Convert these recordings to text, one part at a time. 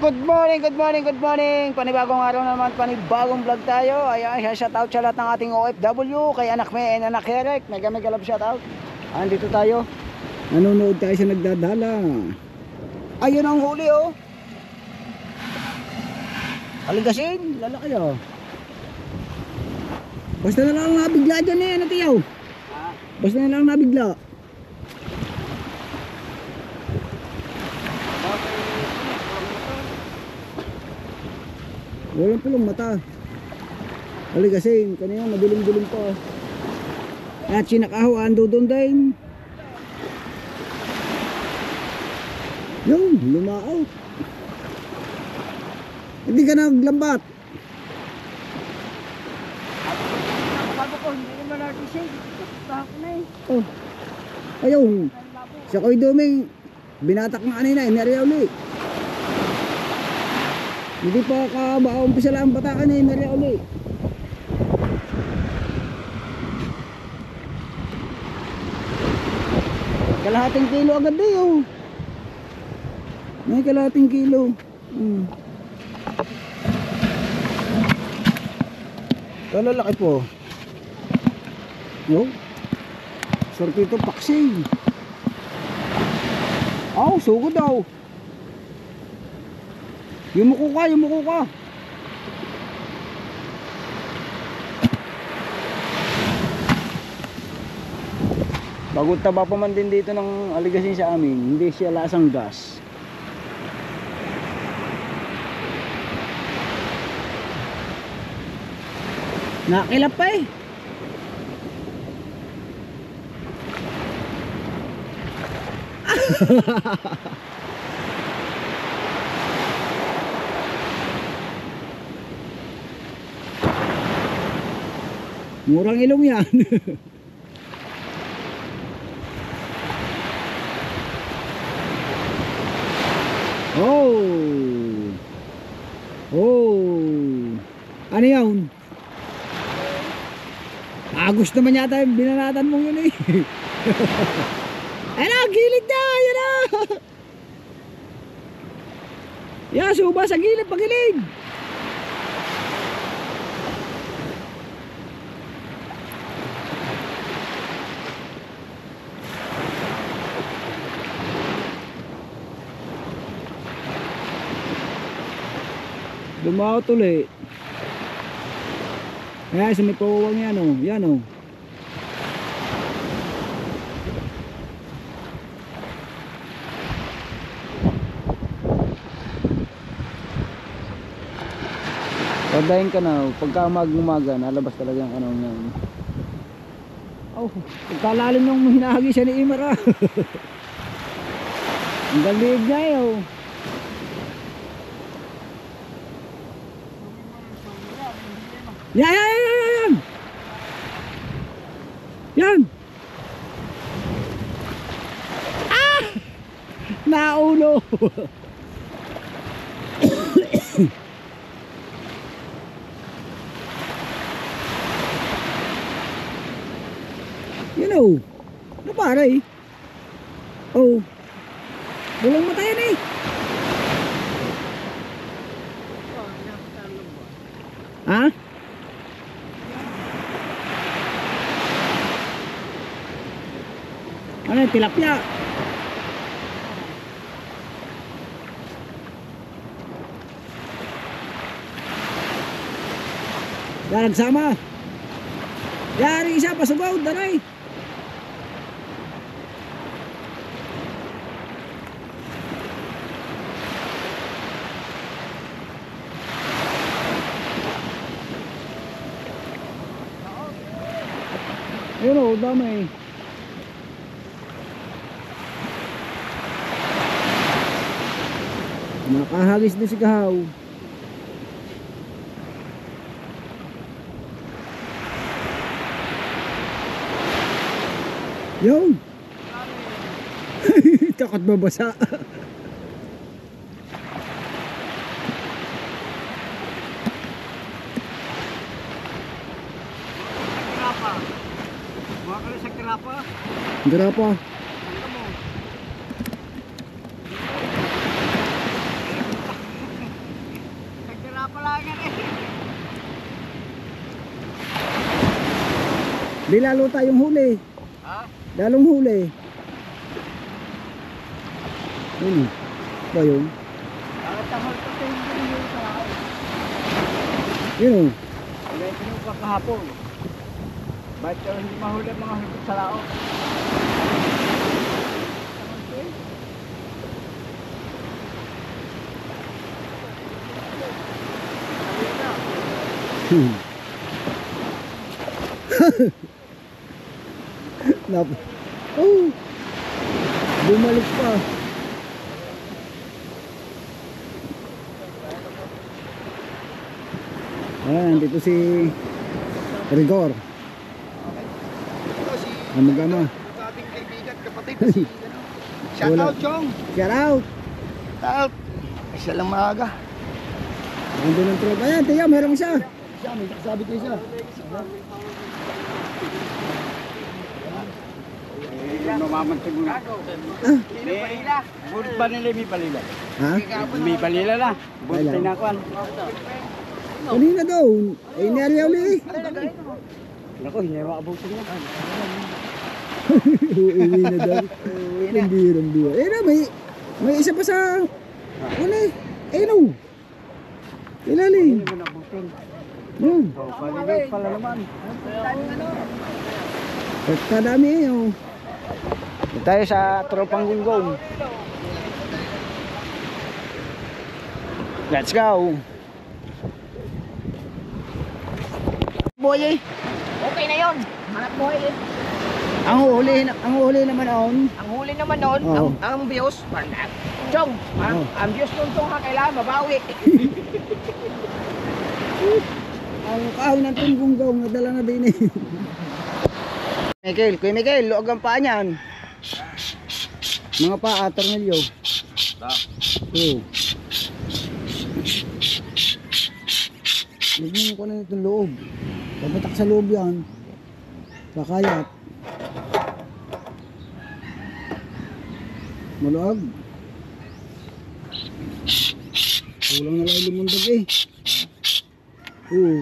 Good morning, good morning, good morning. Panibagong araw naman, panibagong vlog tayo. Ayan, shout out sa lahat ng ating OFW. Kay anak May and anak Herek. Mega love shout out. Andito tayo. Nanonood tayo sa nagdadala. Ayun ang huli oh. Aligasin, lalaki oh. Basta na lang nabigla dyan eh, ano tiyaw? Basta na lang nabigla. Walang pulong mata. Aligasin, kanina madilim-dilim pa. At sinakaho, ando doon din. Yung, lumao. Hindi ka naglambat. Bago ko, hindi naman natin siya. Bako na eh. Oh. Ayun. Sa ko'y duming, binatak na kanina, inariya ulit. Hindi pa umpisa lang ang batakan na inariya ulit. Kalahating kilo agad eh oh. May kalahating kilo. Kalalaki po. No? Sorte ito paksing. Aw, sugod daw. Yumuko ka, yumuko ka. Bagong taba pa man din dito ng aligasin sa amin. Hindi siya lasang gas. Nakilap pa eh. Murang ilong yan. Oh. Oh. Ano yun? Agos naman yata yung binanatan mong yun eh. Ayun na, gilid na, ayun na. Yan, suba sa gilid, pagilid. Dumaot ulit. Ayan, sa may pawawang yan o. Yan o. Pagdahin ka na, pagka umaga, nalabas talaga yung ano yan. Oh, pagkalalim yung hinahagi siya ni Imara. Ang galig niya eh oh. Yan, yan, yan, yan, yan. Yan. Ah! Naulo. You know, naparay. Oh. Walang mata yan eh. Ha? Ano yung tilapia? Yan, nagsama. Yan, isa, pasugaw, daray. Ayun o, dami. Nakahagis din si Kahaw. Yun. Takot babasa. Grapa. Di lalo tayong huli. Ha? Lalong huli. Yun. Ba yun? Tahol ko sa hindi yung sa ako. Yun o. Kaya pinuka kahapon. Ba't hindi mahuli ang mga hukot sa lao? Nap. Oh. Bumalik pa. Ayan, dito si Rigor. Ang mag-ama. Ating kaibigan, kapatid si shout out, Chong. Shout out. Shout out. Isa lang maaga. Nandun ang tropa. Ayan, tiyo, meron isa. Siya, may sabi ko isa. Mamamantig mo na. May balila. Bulit ba nila may balila? Ha? May balila na. Bulit Balila. na kuan. Kanina daw. Ay, nariyaw li. Naku, hindi na makabutin na. Uwi na daw. Ang birang buwa. Eh na, may isa pa sa... Ano eh? Eh no. Ilalim. Hindi mo nabutin. Yun. Balila pala naman. Kadami eh. Oh. Dito tayo sa tropang gunggong. Let's go. Boy eh. Okay na yon. Hanap buhay eh. Ang huli naman on. Ang huli naman noon, Oo. ang views, Chong, Oo. ang views nun Chong ha, kailangan mabawi. Ang kahoy ng gunggong nadala na din eh. Kuya Miguel, luog ang paa niyan. Mga paa, tornilyo. Oo. Lagyan ko na itong loob. Papatak sa loob yan. Kakayat. Maluag. Kulang na lang lumundag eh. Oo.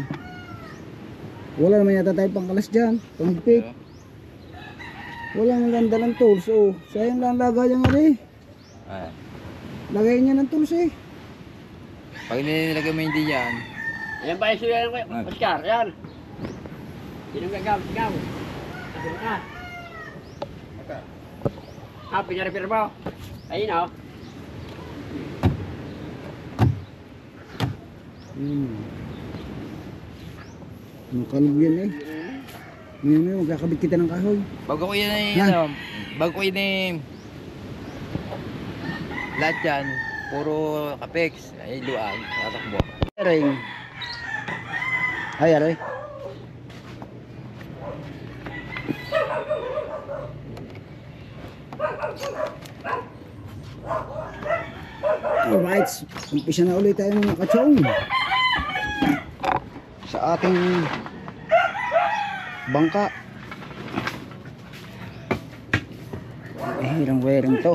Wala naman yata tayo pangkalas dyan. Pangpit. Wala nang ganda ng tools. Oh. Sayang lang lagay yung ari. Lagay niya ng tools eh. Pag nilagay mo hindi yan, Yan ba yung sila ng Oscar? Yan. Sino gagamit ikaw? Sabi ka. Pinaripir mo. Ayun o. Makalog yan eh. Ngayon eh, magkakabit kita ng kahoy. bago ko yan Yan. bago ko yan lahat yan, puro kapex, ay luag, tatakbo. Ring. Ay, aray. Alright, umpisa na ulit tayo mga kachong sa ating bangka. Hirang wearing to.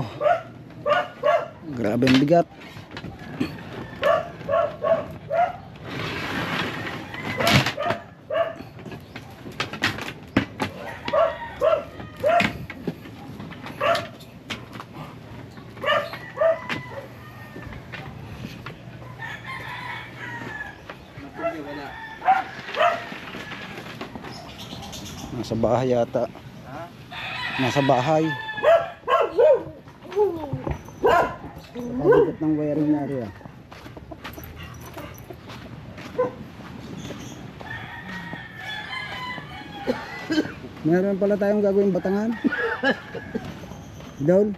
Grabe ang bigat. Nasa bahay yata. Nasa bahay. Pagkakit ng wiring na rin. Meron pala tayong gagawin batangan. Daul.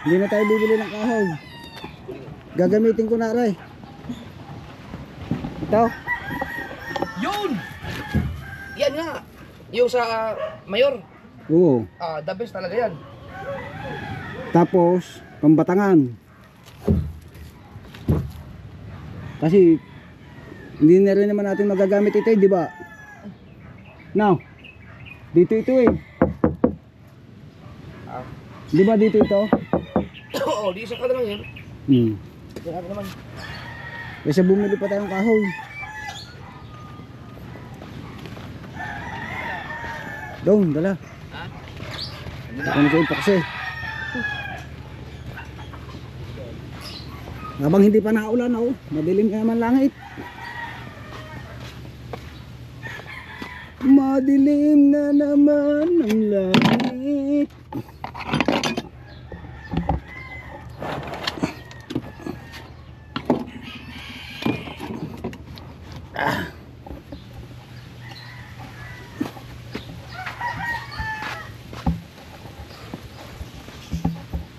Hindi na tayo bibili ng kahoy. Gagamitin ko na rin. Ito. Yun! Yan nga! Yung sa mayor, Oo. the best talaga yan. Tapos, pambatangan. Kasi, hindi na rin naman natin magagamit ito eh, di ba? Now, dito ito eh. Di ba dito ito? Oo, di isa ka naman yan. Isa ka naman. Kasi bumili pa tayong kahoy. Doon, dala. Ha? Ako na sa impaksi. Habang hindi pa naulan, oh, madilim ka naman langit. Madilim na naman ang langit.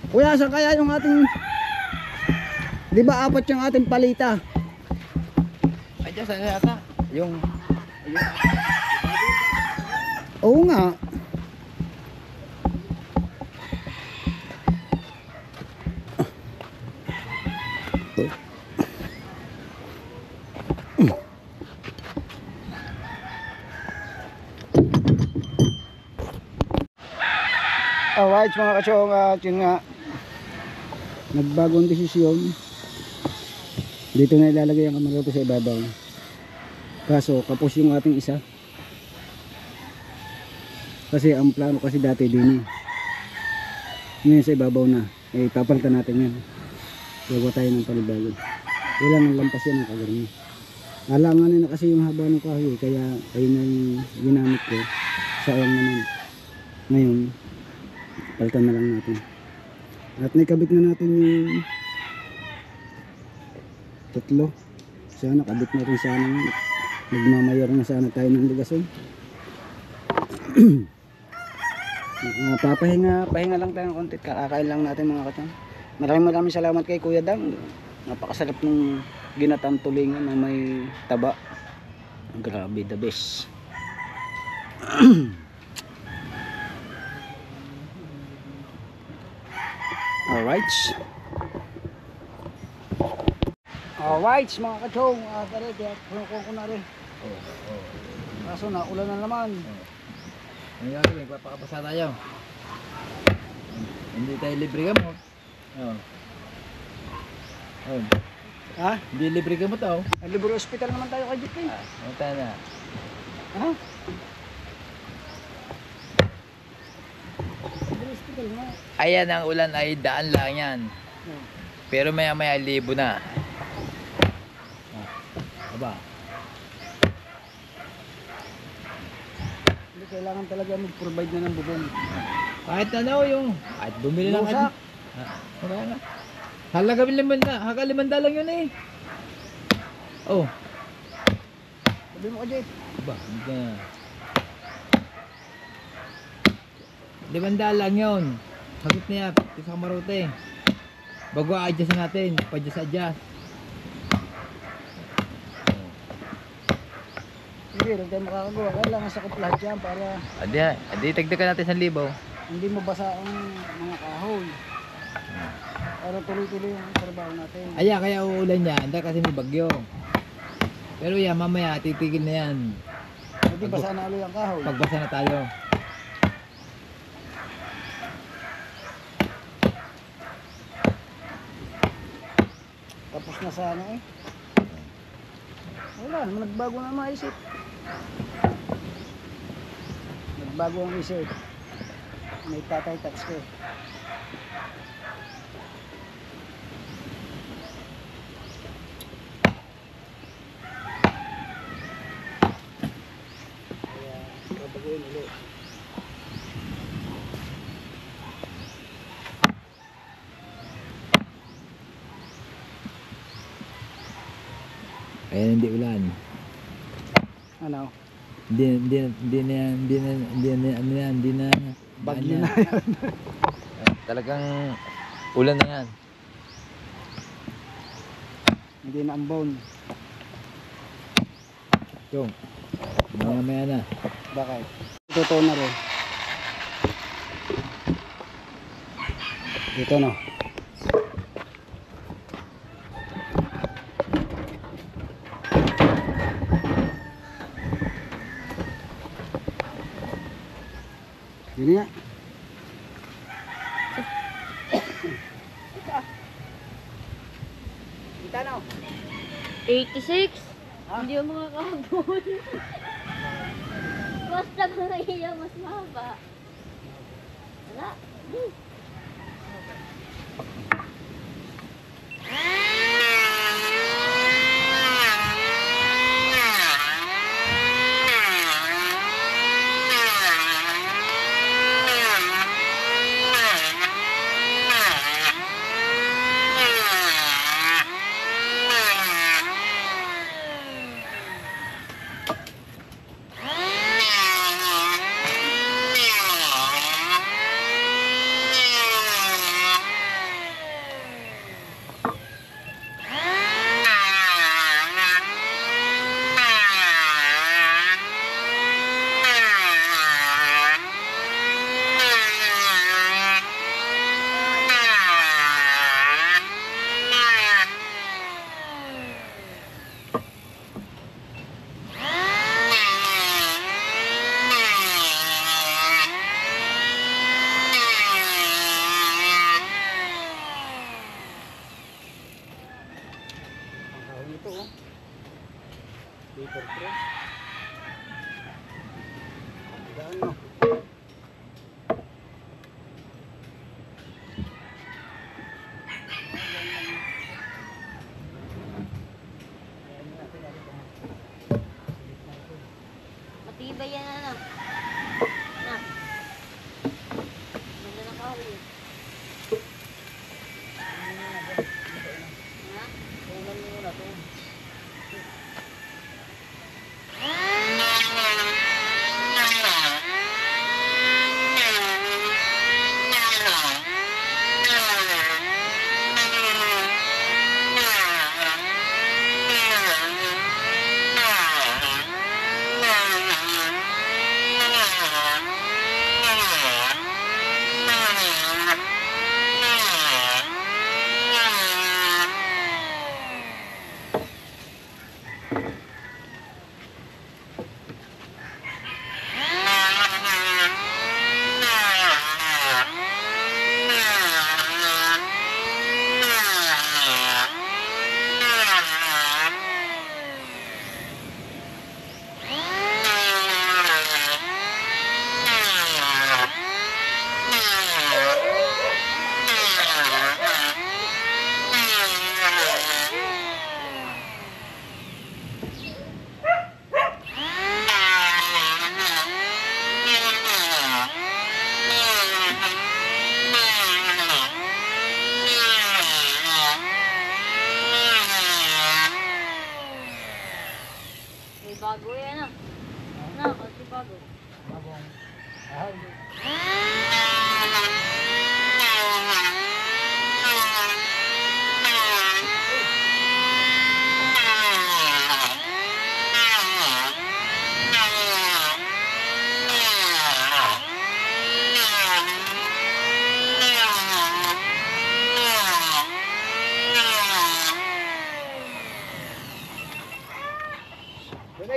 Kuya, saan kaya yung ating, di ba apat yung ating palita? Ay, dyan saan yata? Yung... Oo nga. Alright mga kasyong, yun nga, nagbagong desisyon. Dito na ilalagay ang kamarote sa ibabaw. Kaso kapos yung ating isa. Kasi ang plano kasi dati din eh. Ngayon sa ibabaw na, eh papalitan natin yan. Gawa tayo ng panibago. Ilan ang lampas yan ang kagarni. Alanganin na kasi yung haba ng kahoy, kaya ayun na yung ginamit ko. Sayang naman. Ngayon, palitan na lang natin. At naikabit na natin yung tatlo. Sana kabit na rin sana. Nagmamayor na sana tayo ng ligason. Pahinga lang tayo ng konti. Kakakain lang natin mga katang. Maraming salamat kay Kuya Dang. Napakasarap ng ginatang tulingan na may taba. Grabe, the best. Alright. Alright mga kachong. Tari, kaya puno ko na rin. Kaso naulan na naman. Ano gagawin? Magpapakapasa tayo. Hindi tayo libre ka mo. Oh. Oh. Ha? Hindi libre ka mo to. Libre hospital naman tayo kay Jipin. Ano tayo na? Ha? Libre hospital na. Ayan ang ulan ay daan lang yan. Pero maya maya libo na. Aba. Hindi kailangan talaga mag-provide na ng bubong. Kahit ano yung at bumili lang Lusak. Wala na. Halaga 500 lang yun eh. Oh. Sabi mo ka Jip. Ba, hindi ka. 500 lang yun. Hagit na yan. Isa kamarote. Bago a-adjust natin. Pa-adjust. Hindi, rin tayo makakagawa. Kailangan sakop lahat yan para Adi, tagdagan natin 1,000. hindi mabasa ang mga kahoy. Para tuloy-tuloy yung trabaho natin. Aya, kaya uulan yan. Hindi kasi may bagyo. Pero yan, mamaya titigil na yan. Hindi basa na alo yung kahoy. Pagbasa na tayo. Tapos na sana eh. Wala naman, nagbago na ang maisip. Nagbago ang isip. May tatay touch ko. Kaya, babaguhin ulit. Kaya hindi ulan. Ano? Hindi na Bagyo na yan. Talagang ulan na yan. Hindi na ambon. Yung, maya na. Bakit? Totoo na rin. Dito no. Yun nga. Kita no. 86? Ha? Hindi ako makakabot. basta kung iya mas mahaba. Wala. Ito oh. Paper tray. Daan no. Matibay yan ano. Na. Ganda na kahoy. Ha? Ulan mo muna to. May bago yan ah. Na, kasi bago. Bagong ahal.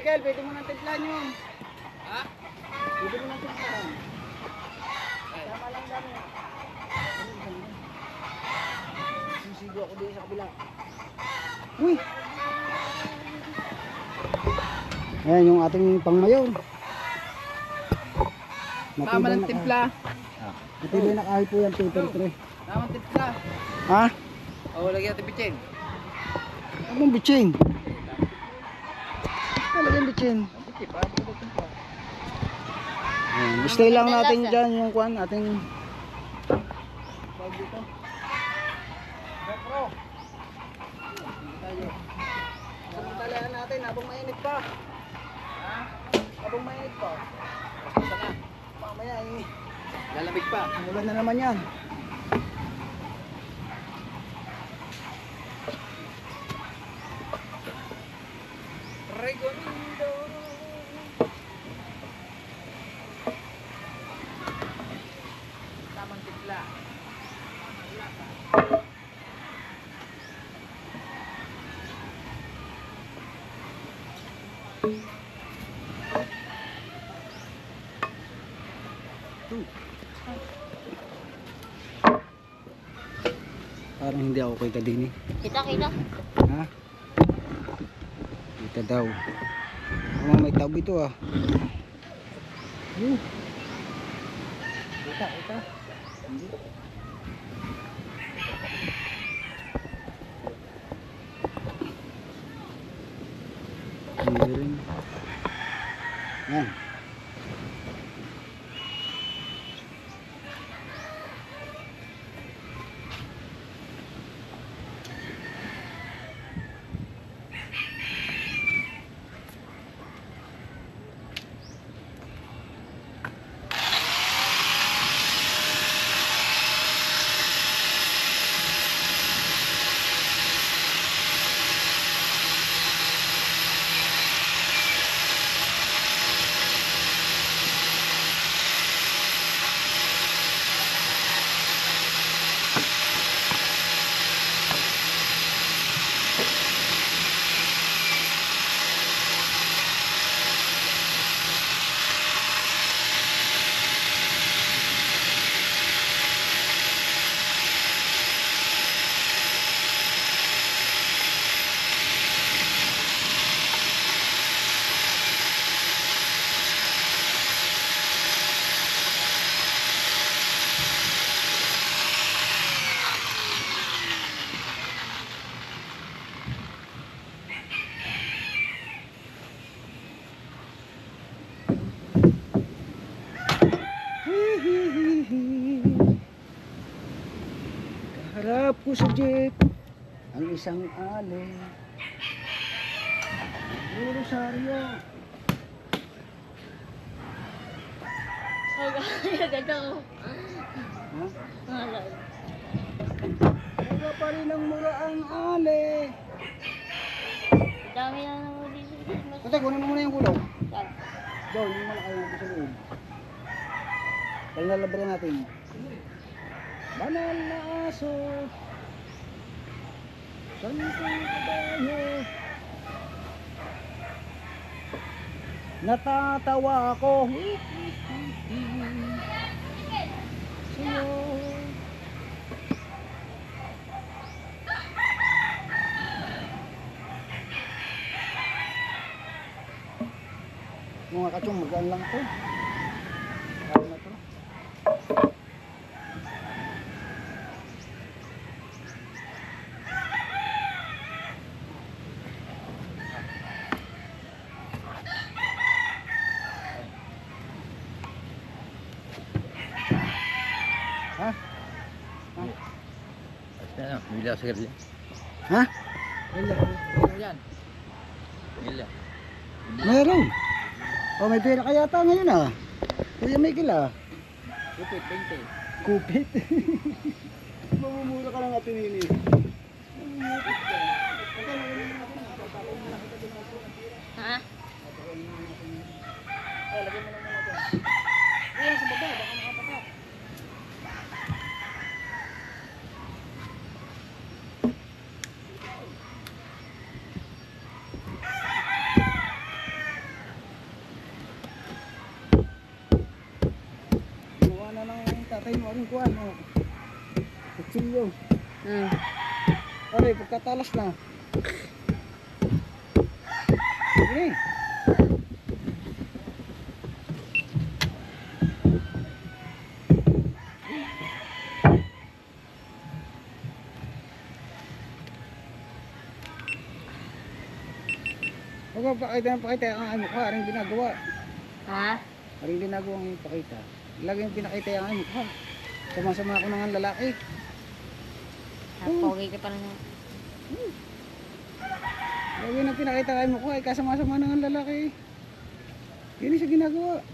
Miguel, pwede mo nang timplan yun. Ha? Pwede mo nang timplan. Tama lang dami. Sisigo ako din sa kabila. Uy! Ayan yung ating pangmayor. Tama ng timpla. Matibay na kahit po yung paper tray. Tama ng timpla. Ha? O, lagyan natin bitsin. Huwag mong bitsin. Talagang bitsin. Ayan, stay lang natin dyan yung kwan, ating dito. Retro. Tayo. Samantalaan natin habang mainit pa. Ha? Habang mainit pa. Sana. Mamaya eh. Lalamig pa. Ulan na naman yan. Regomindo. Tamang timpla. Parang hindi ako kita din eh. Kita. Ha? Kita daw. Oh, may tabo ito ah. Kita, kita. Hindi. Hindi rin. Yan. Kaharap ko sa jeep ang isang ale. Rosaryo. Ganda ko. Ha? Malay. Wala pa rin ang mura ang ale. Dami na naman dito. Kasi kunin mo muna yung gulong. Saan? Doon, yung malaki yung sa loob. Palalabra natin. Banal na aso. Santong kabayo. Natatawa ako. Sa'yo. Mga kachong, magaan lang to. Kaya na to. Ha? Basta na, bibili ako sa gabi. Ha? Bibili yan. Bibili. Meron. Oh, may pera kaya yata ngayon ah. Kuya Michael ah. Kupit, 20. Kupit. Mamumura ka lang atin ini. Ha? Ayan sa baba, baka makapatak. Ginawa na ng tatay mo rin kuhan oh. Kutsilyo. Aray, pagkatalas na. Sige. Huwag pakita ang mukha, rin ginagawa. Ha? Rin ginagawa ang pakita. Lagi yung pinakita yung mukha. Sama-sama ako ng lalaki. Pogi ka pa rin. Lagi yung pinakita ang mukha, kasama-sama ng lalaki. Yun yung sa ginagawa.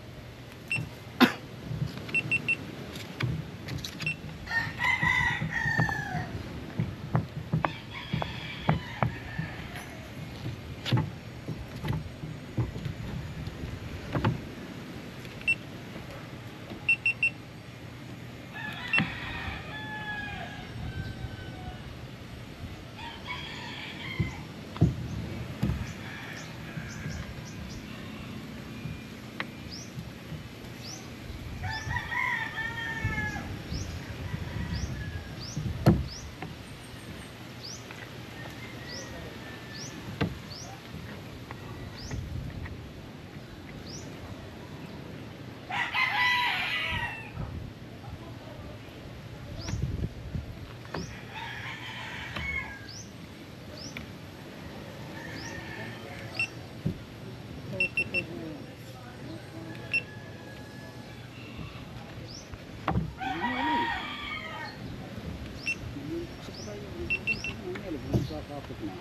Kapit na.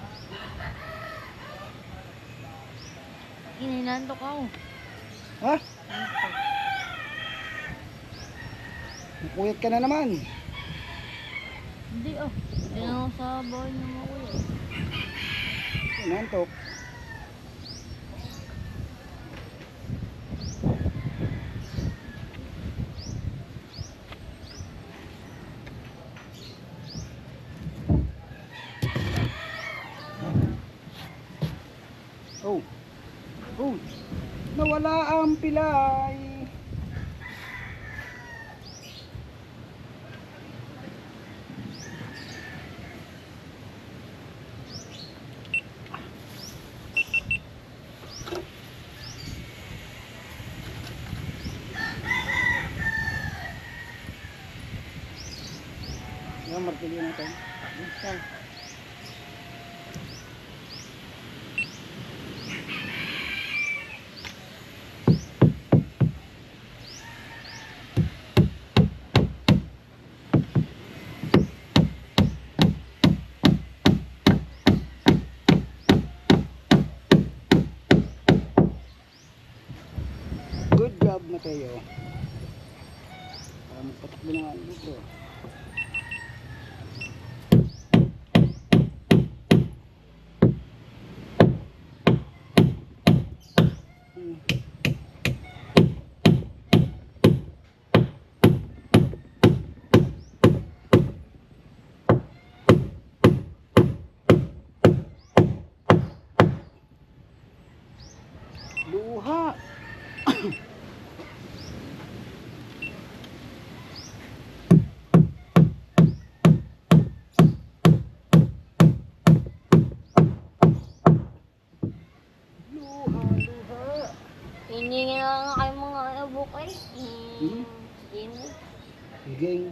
Ininantok ako. Ha? Nakuyat ka na naman. Hindi ah. Hindi na ako sa bahay ng mga kuya. Nantok. Oh. Oh. Nawala ang pilay. Yung martilyo natin. Yan. Good job, Mateo. Para magpatakbo na ang dito. Luha. Luha. Hiningin na nga kayo mga bukay. Hmm? Sige mo. Higing.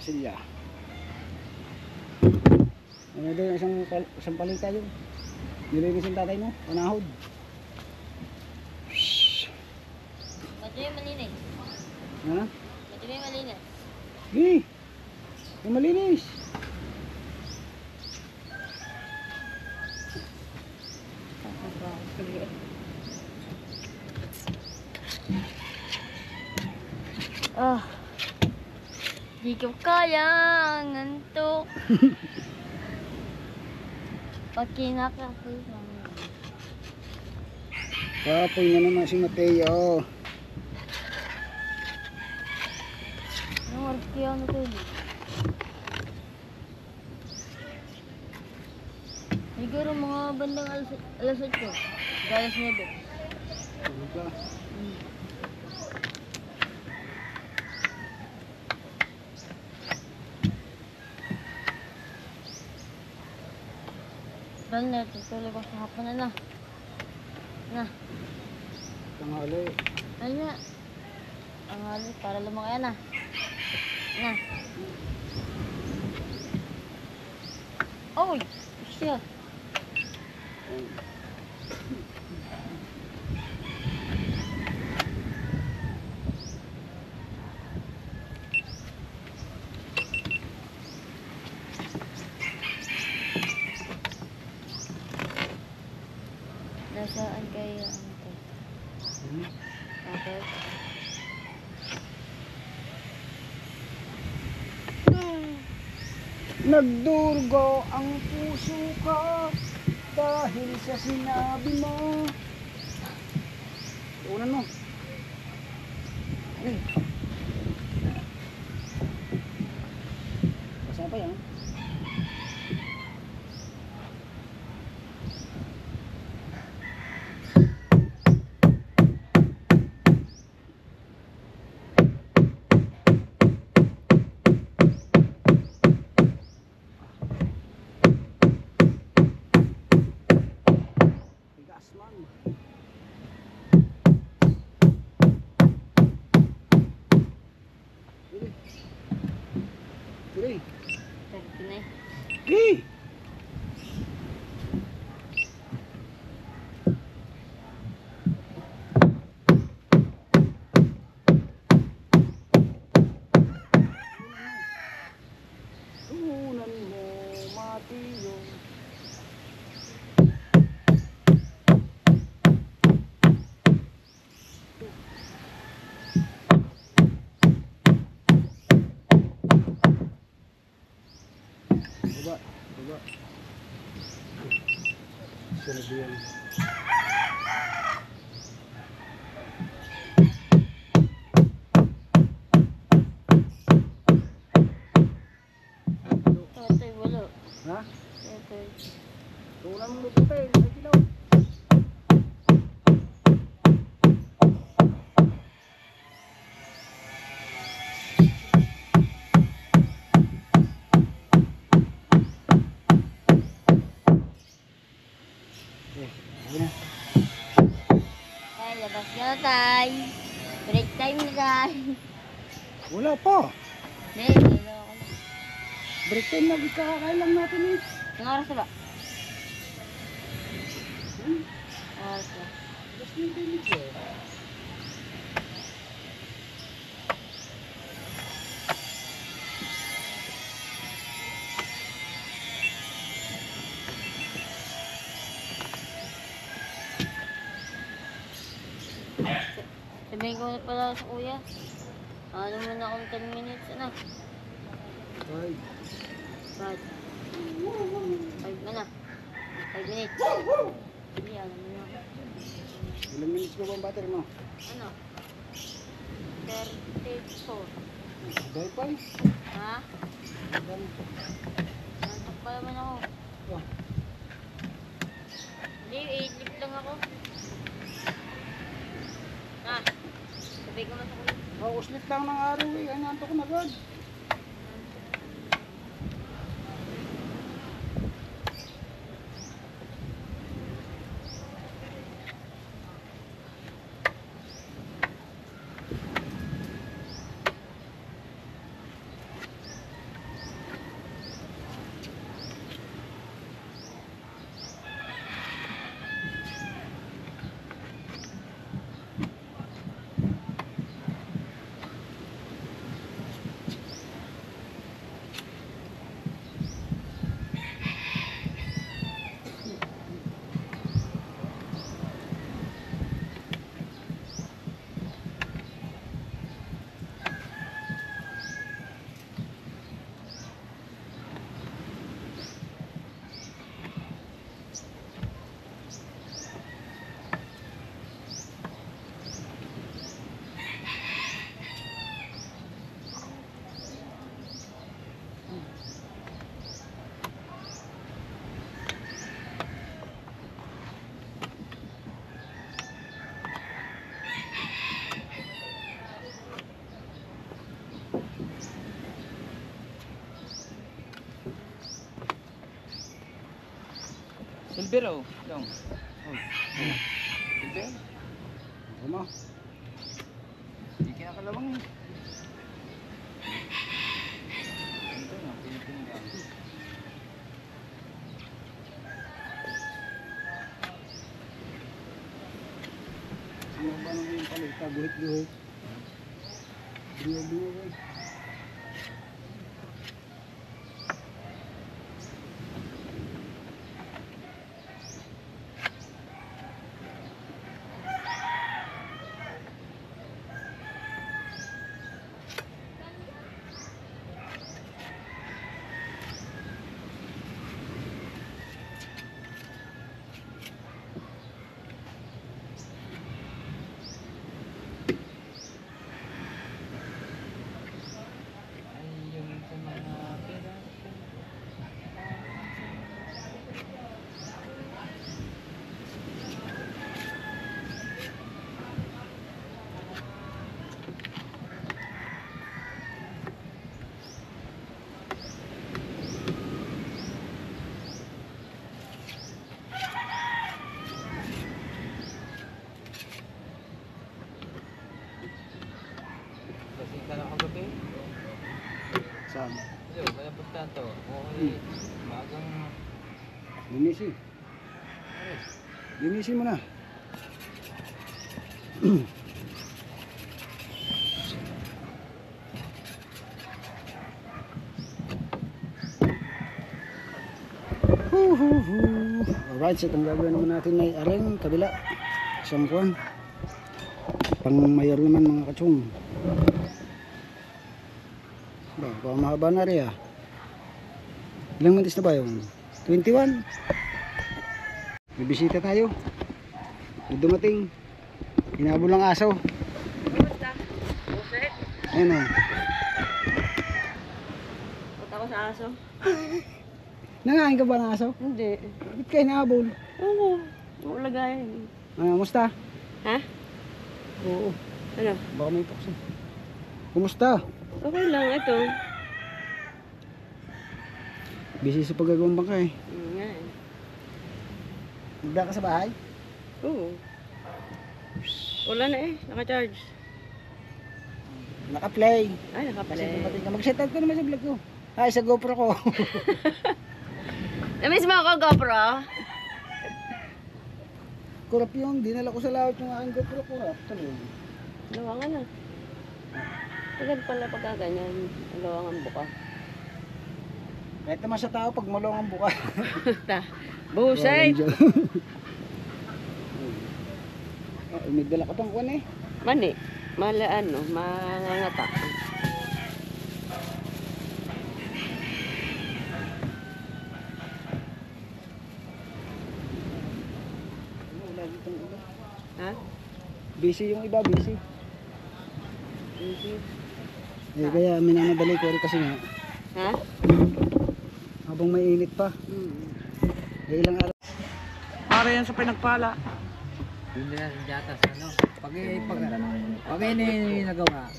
Silya. Ano doon isang palita yun? Nilinis yung tatay mo? Panahod. Ba't yung malinis? Ha? Ba't yung malinis? Hey! Yung malinis! Ah. Di ko kaya ang antok. Pag kinakapoy naman. Kapoy na naman si Mateo. Anong oras kaya ako natulog? Siguro mga bandang alas 8 ko. Alas 9. Tulog ka. Dahil na, tutulog ako sa hapon na. Na. Tanghali. Ano na? Ang halit para lumaki na. Na. Oy! Siya. Nasaan kayo ang ito? Okay. Nagdurgo ang puso ko dahil sa sinabi mo. Unan mo. Ay. Kasama pa yan. Tigas man. tatay. Break time na guys. Wala pa. Hindi, nilo ako. Break time na, kakakain lang natin eh. Ang oras na ba? Oras na. Just 20 minutes eh. Sabihin ko na pala sa kuya. Ano muna akong 10 minutes na. Ay, 5. 5 na na. 5 minutes. Hindi, ano muna ako. ilang minutes pa ba ang battery mo? Ano? 34. Dahil pa eh. Ha? Nantok pa naman ako. Oh. Hindi, 8 lip lang ako. Ha? Sabi ko na sa kuya. Oh, uslit lang ng araw eh. Ay, nanto ko na agad. Silver oh. Dong. Silver. Ako mo. Hindi kinakalawang eh. Ito na, pinipingan. Ano ba nang yung palita? Guhit-guhit. Bingo-bingo eh. Ay, yung sa mga pera. Kasi ka na kagabi. Saan? Hello, kaya punta to. Okay, magang... Linisi. Ares. Linisin mo na. Alright, so itong gagawin naman natin ay aring kabila. Isang kuwan. Pang mayor naman mga katsong. Ba, baka mahaba na rin ah. Ilang minutes na ba yun? 21. May bisita tayo. May dumating. Hinabol ang aso. Kumusta? Buset? Ayun o. Punta ko sa aso? Nangain ka ba ng aso? Hindi. Bakit kayo nahabol? Oo. Ulagayan. Kumusta? Ha? Oo. Ano? Baka may tukso. Kumusta? Okay lang. Ito. Busy sa paggagawang bangka eh. Nga eh. Nagda ka sa bahay? Oo. Wala na eh. Naka-charge. Naka-play. Ay, Kasi naka-play. dumating ka. Mag-set up ka naman sa vlog ko. Ay, sa GoPro ko. Namiss mo ako, GoPro? Kurap yun. Dinala ko sa lahat yung aking GoPro. Kurap. Tuloy. Lawangan na. Agad pala pagkaganyan. Lawangan buka. Kahit naman sa tao, pag mulong ang buka. Busay! May dala ka pang kuwan eh. Mani. Malaan, no? Mangangata. Wala ditong iba. Ha? Busy yung iba, busy. Easy. Kaya minamadali ko rin kasi nga. Ha? Habang may init pa. Ilang araw. Para yan sa pinagpala. Hindi na yung jatas, ano? Pag ini nagawa,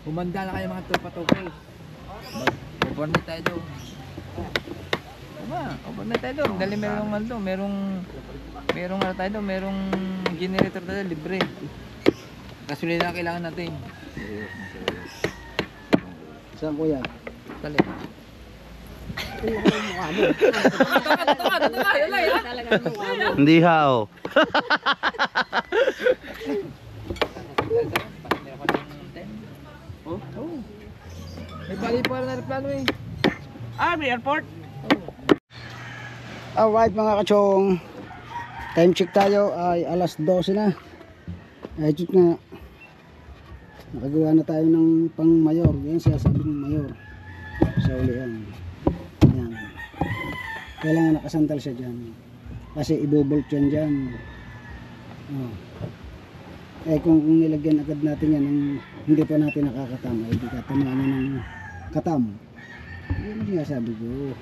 humanda na kayo mga tupa-tupay. Overnight tayo doon. Overnight tayo doon. Dali merong ano doon, merong ano tayo doon, merong generator tayo, libre. Gasolina na kailangan natin. Saan kuya? Dali. Hindi hao. May bali pa rin na plano eh. May airport. Alright mga kachong. Time check tayo ay alas 12 na. Ay check nga. Nakagawa na tayo ng pang mayor. Yan siya sabi ng mayor. Sa ulihan. Ayan. Kailangan nakasantal siya dyan. Kasi ibobolt yan dyan. Oh. Eh kung nilagyan agad natin yan ng hindi pa natin nakakatam ay di katamaan ng katam. Yun ang sinasabi ko.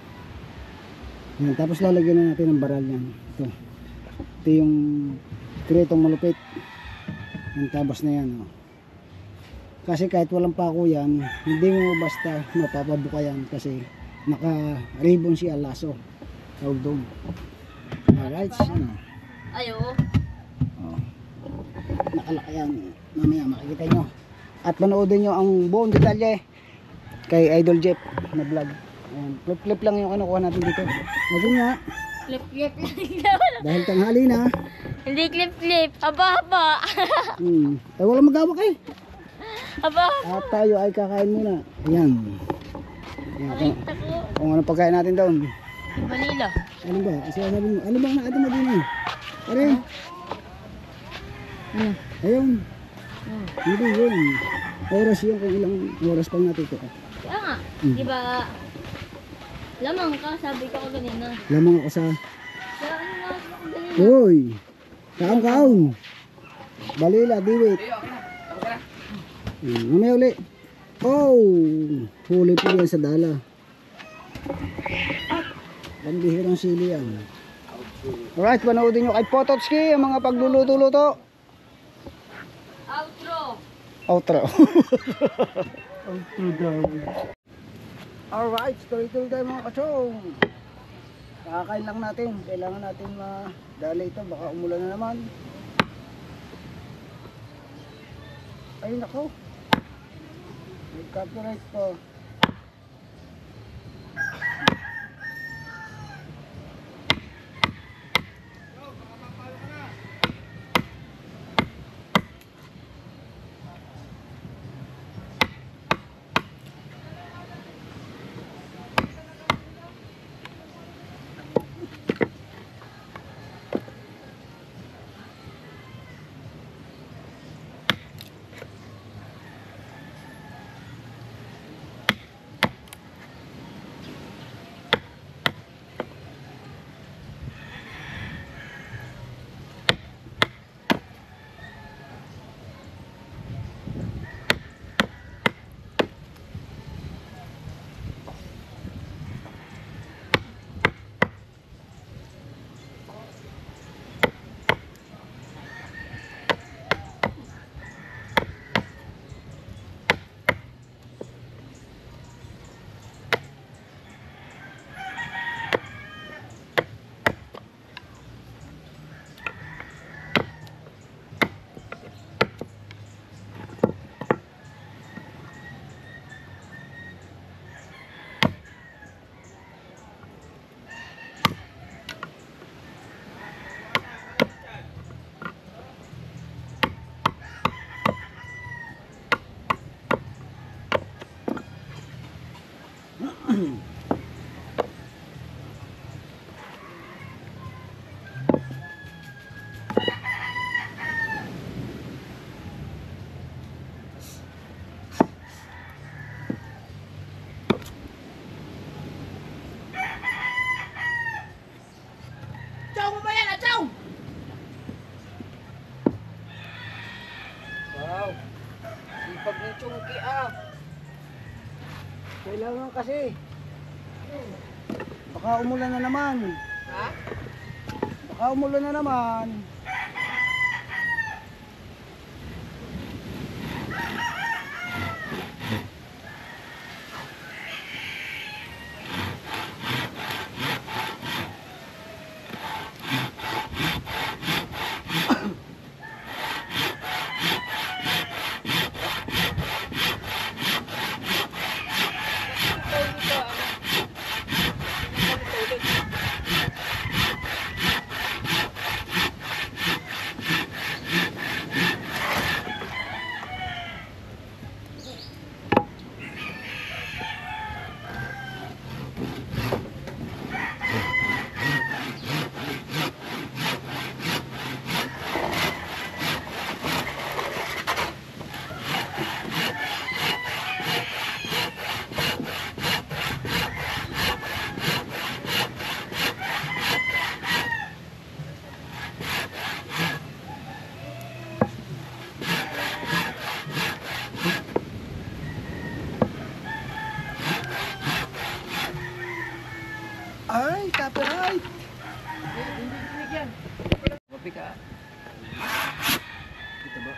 Yan, tapos lalagyan na natin ng baral yan. Ito yung kretong malupit. Yung tabas na yan. Oh. Kasi kahit walang pako yan, hindi mo basta mapapabuka yan kasi naka-ribbon siya laso. Tawag doon. Alright. Ano? Ayo. Oh. Nakalaki yan. Mamaya makikita nyo. At manoodin nyo ang buong detalye kay Idol Jeff na vlog. Ayan. Flip lang yung ano kuha natin dito. Natin nga. Clip lang. Dahil tanghali na. Hindi clip. Aba. Ay walang magawak eh. Aba. At tayo ay kakain muna. Ayan. Ayan. Kung ano pagkain natin doon. Vanilla. Ano ba? Sabi mo, ano ba ang nakita mo din eh? Pare. Ayun. Hindi yun. Oras yun kung ilang oras pang natito ka. Kaya nga. Di ba? Lamang ka, sabi ko kanina. Lamang ako sa... Kaya ano nga ako kanina? Uy! Kaon! Balila, diwit. Mamaya uli. Oh! Huli po yan sa dala. Pambihirang sili yan. Alright, panoodin nyo kay Pototski ang mga pagluluto-luto. Outro. Outro daw. Alright, story-story tayo mga kachong. Kakakain lang natin. Kailangan natin madali ito. Baka umulan na naman. Ay nako. May copyright po. Wow. Sipag ng chungki ah. Kailangan kasi. Baka umulan na naman. Ha? Baka umulan na naman. Ay, copyright! Mapi ka. Ito ba?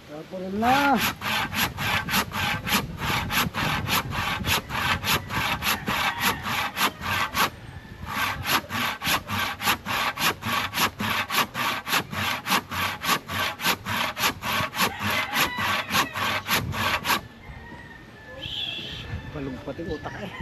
Kapurin na! Balugpat yung utak eh.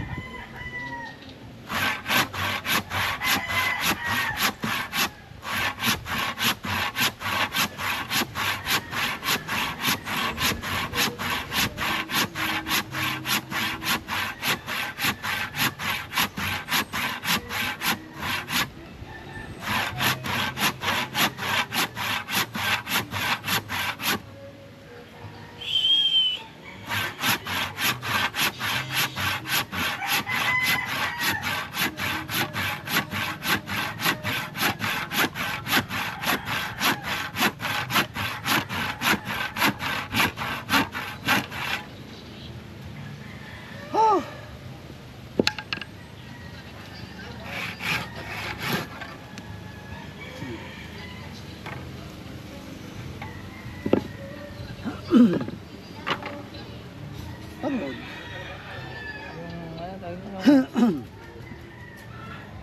Pagod. Yung ano tawag mo?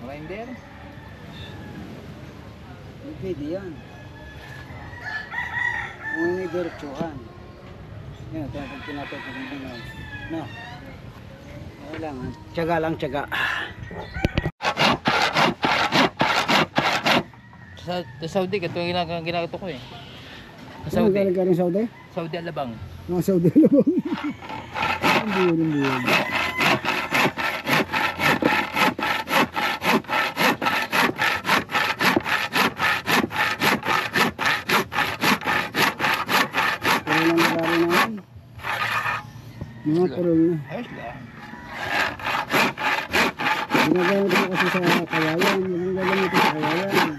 Grinder? Pwede yan. Kung may diretsuhan. Yan, ito ang pinapagod mo. No. Kailangan. Tiyaga lang, tiyaga. Sa Saudi, ito yung ginagato ko eh. Sa Ano Saudi. galing Saudi? Saudi Alabang. Mga Saudi lang. Hindi yun. Parol na nagari naman. Mga parol na. Ayos lang. Ginagamit mo kasi sa kawayan. Yung gagamit sa kawayan.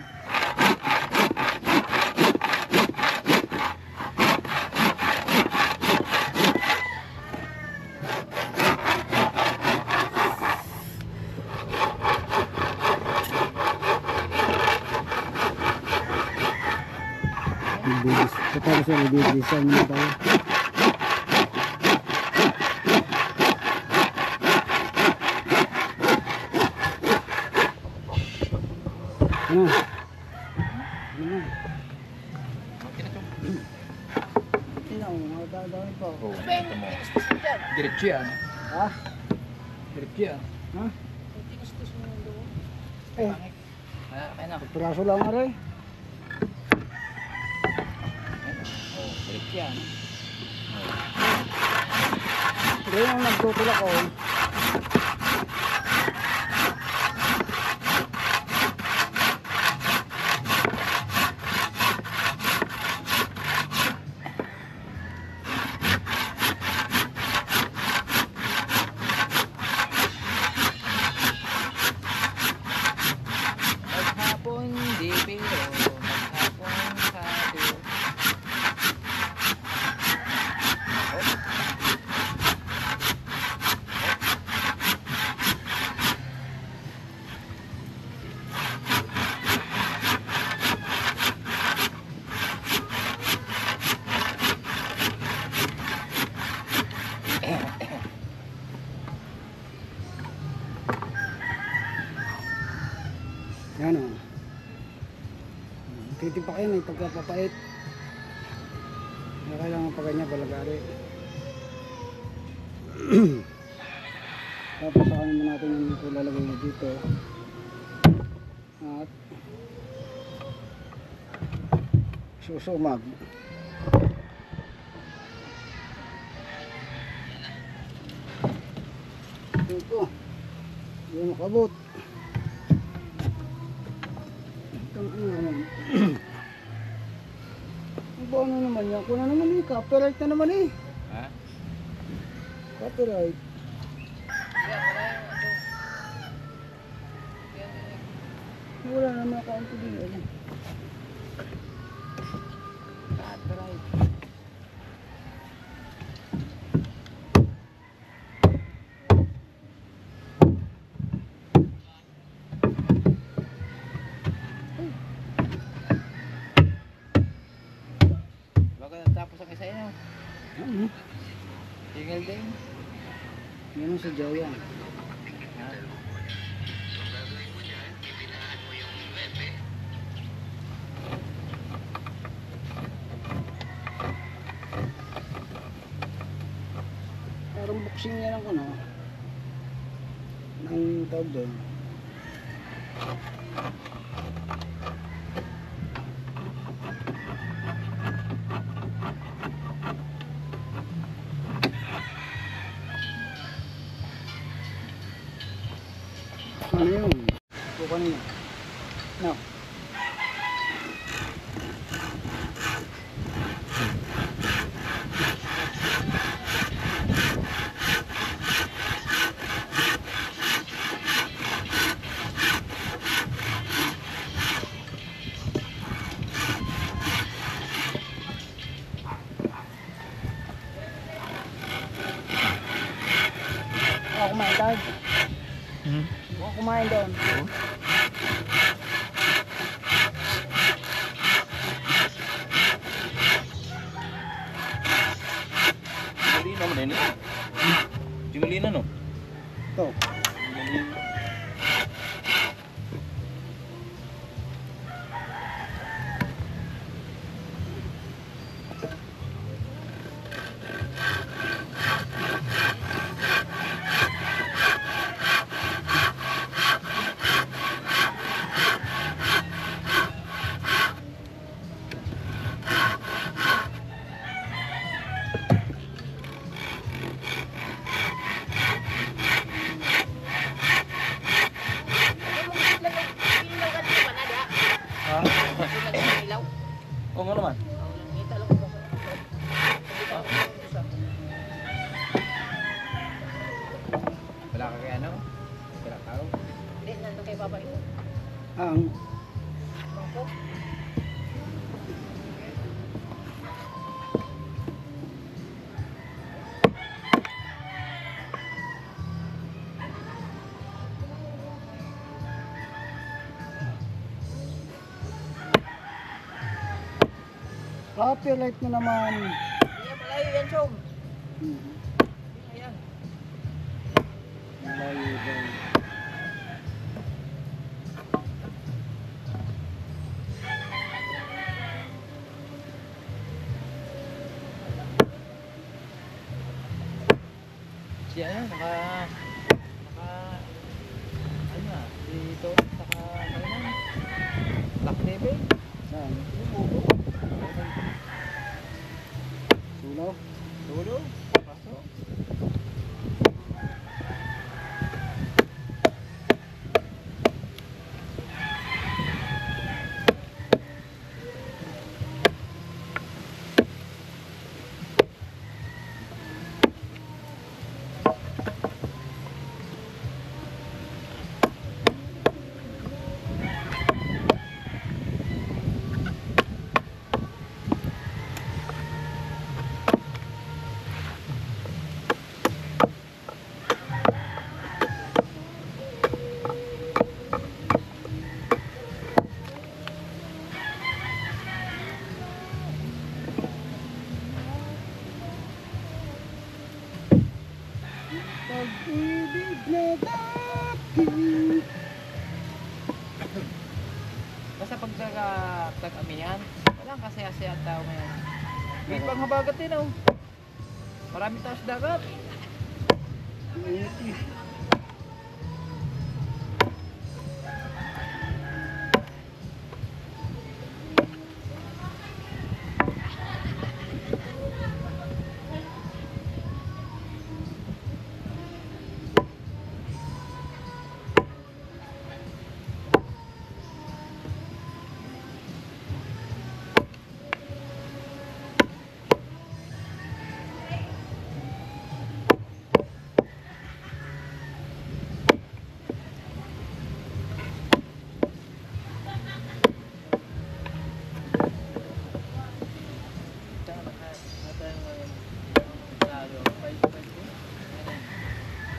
Kapag sa nagbibisan mo tayo. Ano? Ano? Tingnan mo, mga dadawin pa. Oh, ito mo. Diretso yan. Ha? Tricky ah. Ha? Tinistis mo yung doon. Eh, Kaya na. piraso lang nga rin. Oh, tricky yan. Ito yung nagtutulak ko. Maghapon di pero, maghapon sabi. Yan o. Titipakin ay pagkapapait. Kailangan pa ganyan balagari. Tapos sakanin mo natin yung ito lalagay dito. At susumag. Ito. Hindi makabot. Itong ano naman. Ano naman yan? Kuna naman eh. Copyright na naman eh. Ha? Copyright. Wala naman ako ang pagiging. Copyright. Baka natapos ang isa yun. Ano? Tingel din. Yan ang sadya yan. Ha? Parang boxing yan ang ano. Nang tawag doon. Ano yun? Ito kanina. No. Ako kumain dad. Ako kumain doon. Jimolina mo din eh. Jimolina no? Ito. Oo nga naman. Wala ka kaya ano? Wala tao? Hindi, nandun kay Papa ito. Ang Bangko. copyright na naman. Hindi, malayo yan, Chong. Ayan. Malayo daw. si ano, naka, ano na, dito, naka, ano na, black level. Saan? Sulaw? Tulo, pasok. Pag-ibig na dati. Basta pag tag-amihan, walang kasaya-saya ang tao ngayon. May panghabagat din oh. Marami tao sa dagat.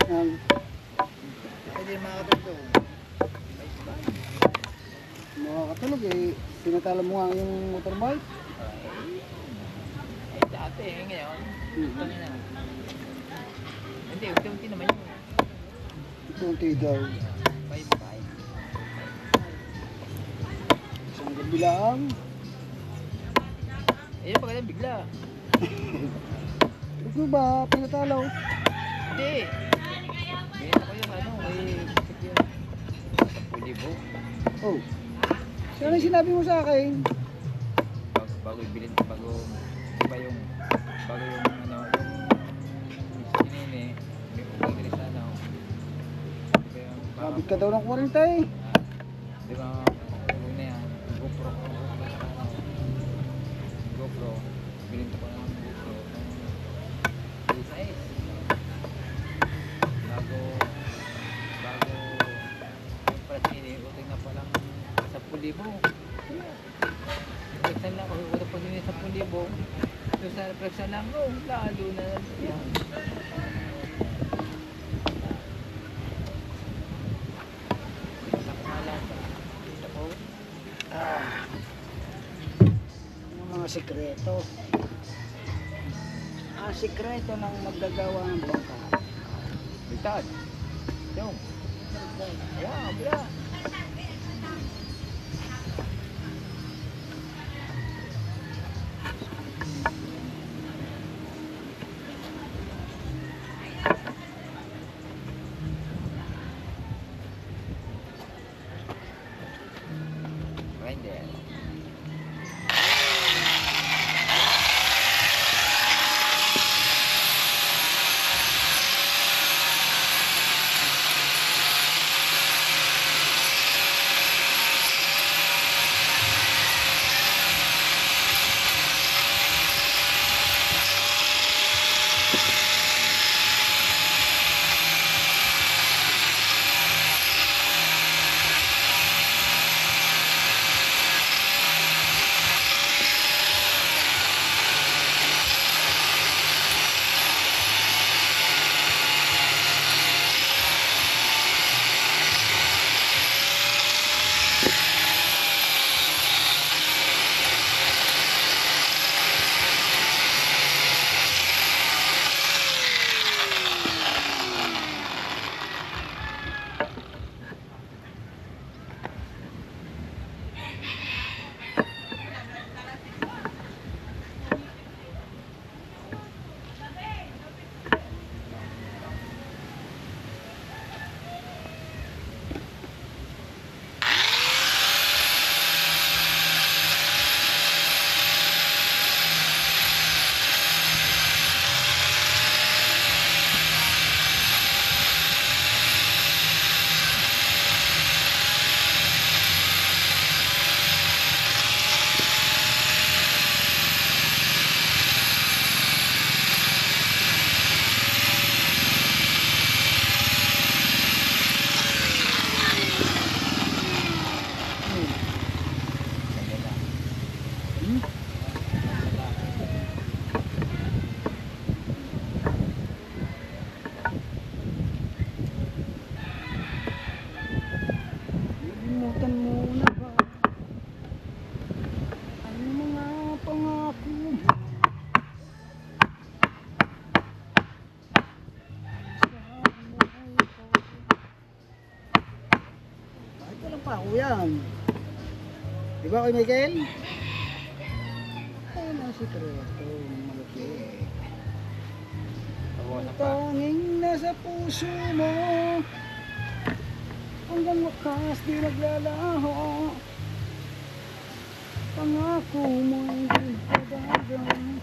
Ang Pwede makakatulog doon. makakatulog eh. Tinatala mo nga yung motorbike. Eh dati, ngayon. Ito na. Hindi, unti-unti naman yun. Kunti daw. 5-5. Isang gabi lang. Eh, yung pagkatang bigla. Huwag mo ba pinatalaw? Hindi. Ganyan ako yung ano, may bisik yun. 10,000. Oh. Sino yung sinabi mo sa akin? Bago ibilin, bago, iba yung, bago yung ano, yung sinini, may upang diri sa ano. Diba yung, Sabit ka daw ng 40 eh. di ba, huwag na yan, GoPro ko, GoPro, bilhin ko ng GoPro, ng size. Bago, yung pala sinini, uting na palang 10,000. Reflexan lang, kung ito pag yun 10,000, so sa reflexan lang, oh, lalo na yan. Yung mga sikreto. Ang sikreto ng maggagawa ng bangka. Bigtad. Yung. Ayan, bila. Render. Di ba kay Michael? Ay, nasa treto. Malaki. Tanging nasa puso mo. Hanggang wakas di naglalaho. Pangako mo'y di padagan.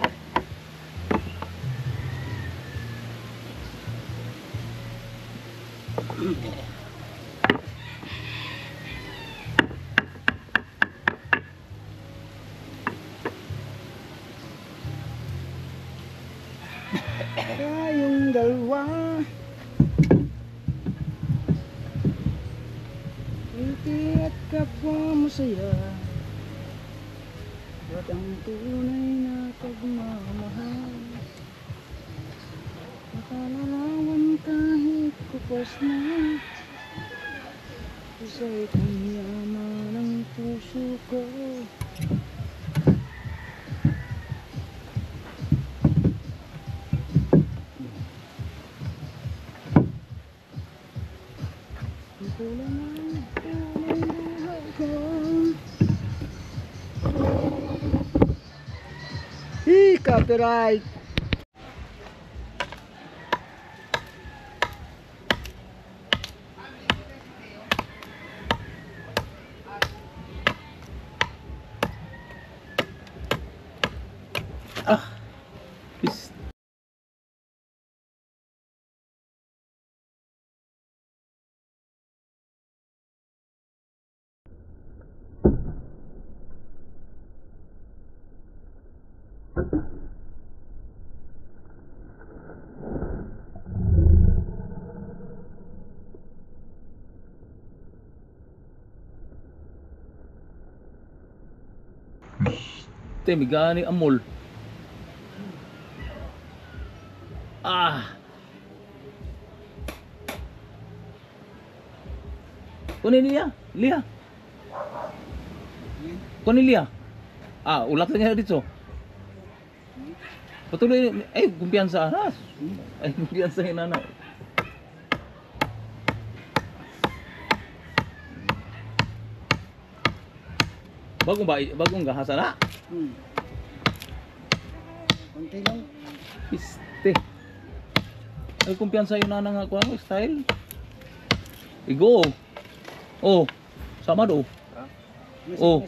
Tayong dalawa. Ngiti at kapwa masaya. At ang tunay na pagmamahal. Makalalawan kahit kupos na. Isa'y kanyaman ng puso ko. Ito lang ang tunay buhay ko. Copyright. Peace. Temigani amol. Ah. Kunin niya, Lia. Kunin Lia. Ah, ulak niya dito. Patuloy, kumpiyansa. Kumpiyansa inana. Bagong gahasa na. Konti lang. Piste. Ay kumpiyansa yun na nga ko style. Igo. Oh, sama do. Oh.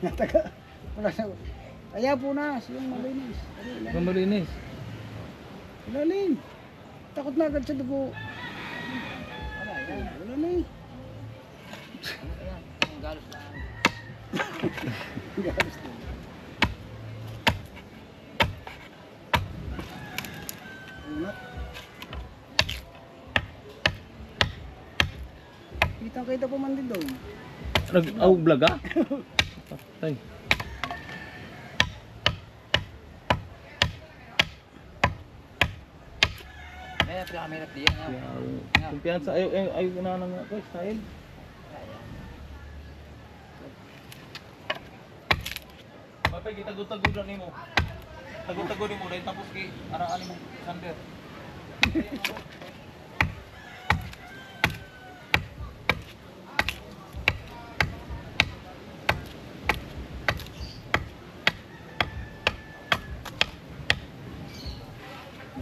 Nataga. Wala na. Kaya punas yung malinis. Ang malinis. Ilalim. Takot na agad sa dugo. Wala na eh. Galos lang. Galos na. Unat. Kitang-kita po man din doon. Nag-vlog ah? Patay. May pinakamirap diyan. Kumpiyansa ayaw na nga ko style. Papay kita tagod-tagod lang nimo. Tagod-tagod nimo dahil tapos kay araan mo sander.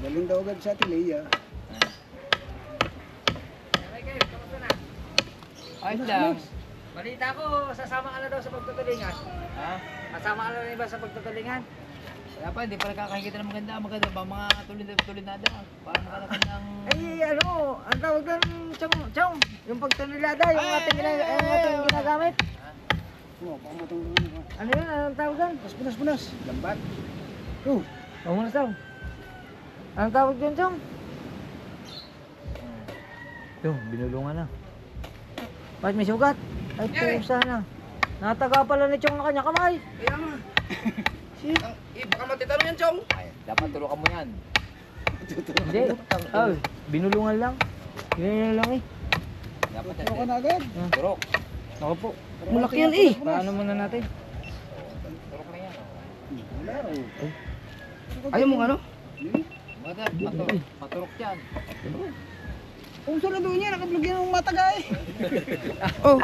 Galing daw agad sa Tileya. Ayos lang. Balita ko, sasama ka na daw sa pagtutulingan. Ha? Kasama ka na rin ba sa pagtutulingan? Kaya pa, hindi pa nakakakita ng maganda ba mga tulinada. Para makalakan ng... Ay, ano, ang tawag doon, chong, yung pagtunilada, yung ating ginagamit. Oo, pamatong doon. Ano yun, anong tawag doon? Punas. Lambat. Oo. Pamunas daw. Anong tawag doon, chong? Yung, binulungan na. Bakit may sugat? Ay, pusa na. Nataga pala ni Chong na kanya kamay. Kaya nga. Baka matitalo yan, Chong. Ay, dapat turukan mo yan. Hindi. Ay, binulungan lang. Binulungan lang eh. Dapat yan. Turok na agad. Turok. Ako po. Malaki yan eh. Paano muna natin? Turok na yan. Wala raw. Ayaw mo ano? Maturok yan. Kung sarado niya, nakablog yan ng mataga eh. Oh.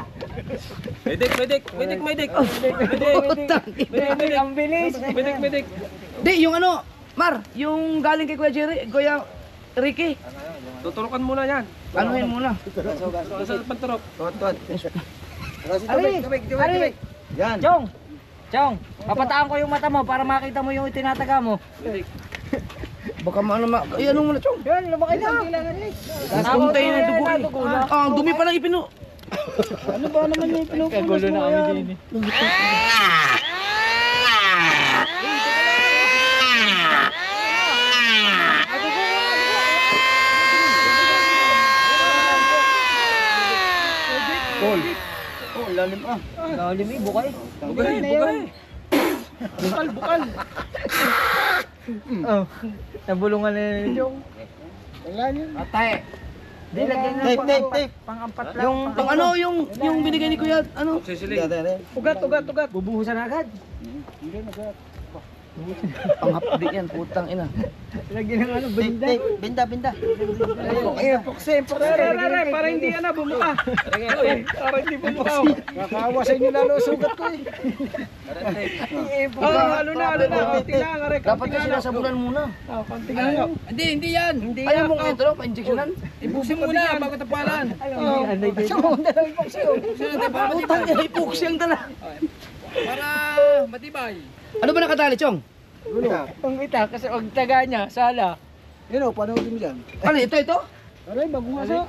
Medik, medik, medik, medik. Medik, ang bilis. Medik, medik. Di, yung ano, Mar, yung galing kay Kuya Jerry, Kuya Ricky. Tuturukan muna yan. Ano yun muna? Sa panturok. Ari, Yan. Chong, papataan ko yung mata mo para makita mo yung itinataga mo. baka ano ano muna, Chong. Yan, lumaki na. Puntay na yung dugo eh. Ah, ang dumi pa lang ipino. Ano ba naman yung pinupunas Kagulo na mo kami yan? din eh. Paul. Oh, lalim ah. Lalim eh, bukay. Bugay, bugay. Bukal, bukal. Oh, nabulungan na yun, Chong. Wala yun. Atay. Di, lagyan na Tape. pang-ampat lang. Yung ano, yung binigay ni Kuya, ano? Sisiling. Ugat. Bubuhusan agad. Panghapdi yan, putang ina. Lagyan ng ano, benda. Binda. Pukse. Para hindi yan na bumuka. Para hindi bumuka. Nakakawa sa inyo lalo sugat ko eh. Halo na. Konti lang. Dapat na sinasabunan muna. Konti lang. Hindi yan. Ayaw mo ito, pa-injectionan? Ibusin muna bago tapalan. Putang ina, ipuksi ang dala. Para matibay. Ano ba nakatali, Chong? Ang ita, kasi ang taga niya, sala. Ano, panoodin mo dyan. Ano, ito? Aray, bagong aso.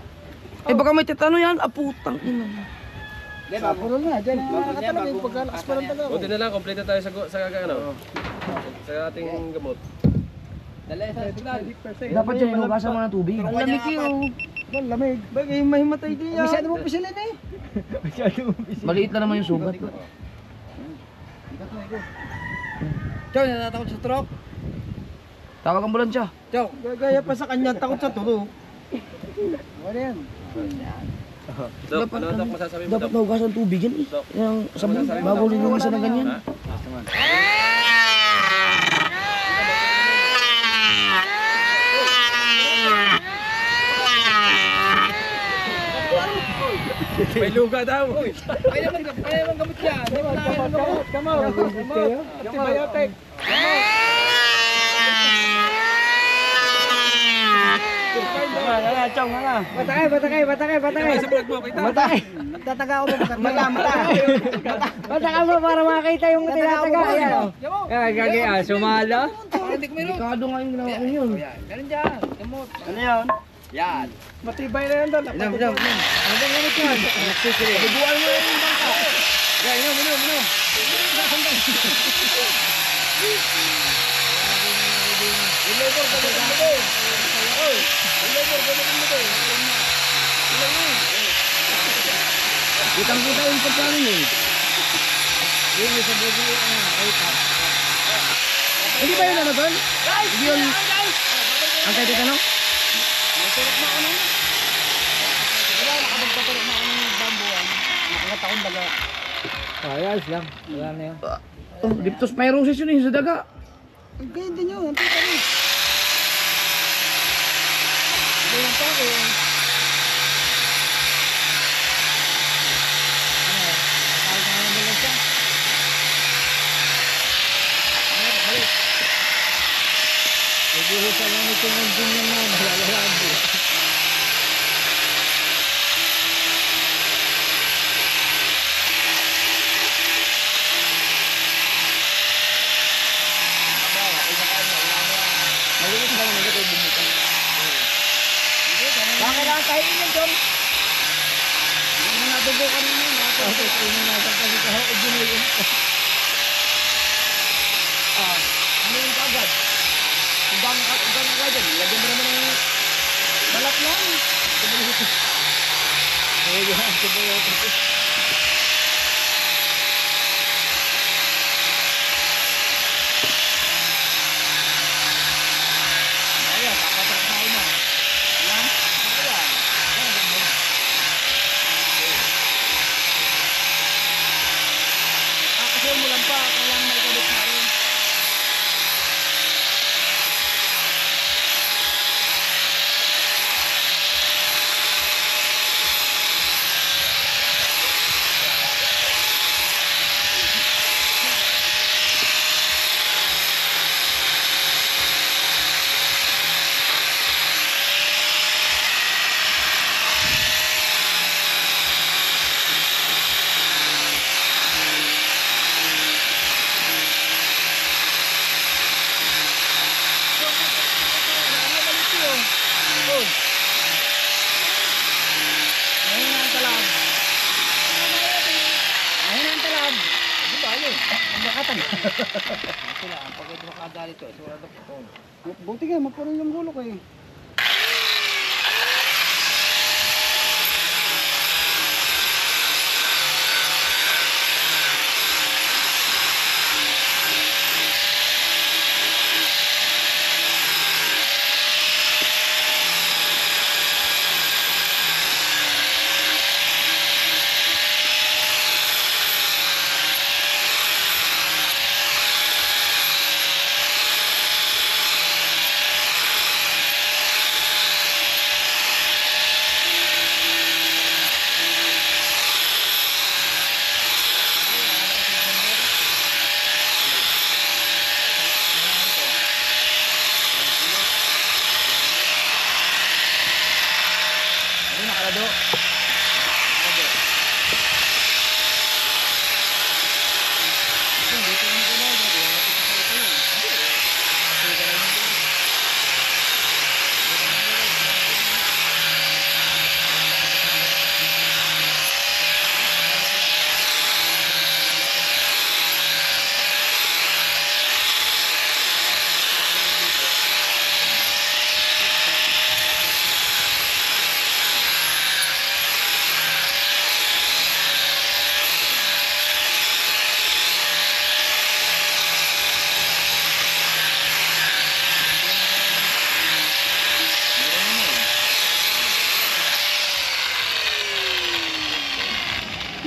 Eh baka may tetano yan, putang ina. Puro na, dyan nakakatalag yung pagkalakas pa lang talaga. Buti na lang, kompleto tayo sa ating gamot. Dapat dyan inugasan mo ng tubig. Ang lamig yun. Ang lamig. Bagay, mahimatay din yan. Masyado mo pisilin eh. Maliit na naman yung sugat. Chong, natatakot sa truck. Tawag ambulansya. Chong, gagaya pa sa kanya, takot sa tulog. Ano yan? Dok, ano Dok masasabi mo Dapat Dok? naugasan tubig yan eh. Yung sabon, bago linugasan ng ganyan. May luga daw. Kaya naman gamot yan. Kamaw. Antibiotic. Chong, ano? Batakay. Sa vlog mo, kita. Nagtataga ako ba? Mata. Batakay mo para makita yung tinataga. Yan, gagi, sumala. Delikado nga yung ginawa ko yun. Ganun dyan, gamot. Ano yan? Matibay na yan Dok. Ano bang gamot yan? Bubuan mo yung bangka. Inom. Kitang-kita yung pagkain eh. Hindi ba yun ano doon? Hindi yun. Ang kahit ano? Natulog na ako nung. Wala, nakapagpatulog na ako ng bambuan. Nakakatakong daga. Ayos lang. Wala na yan. Oh, leptospirosis yun eh sa daga. Ganyan din yun. Ang tita rin. Ganyan pa ako. Buhusan lang ito ng ganyan na malalaan. Bakit lang tayo yun, John? Hindi mo natubo kanina. Bakit hindi natin kasi kahit yun. Ano yung kagad? Ugang agad yan. Lagyan mo naman ng balat lang. Ayan, papatak na una. Yan. Ayan. Kasi mo lang pa. Kailangan may kabit na rin. Sila, pag ito makadali to, sigurado po. Buti nga, mapuro yung gulo ko eh. Ano nakalado?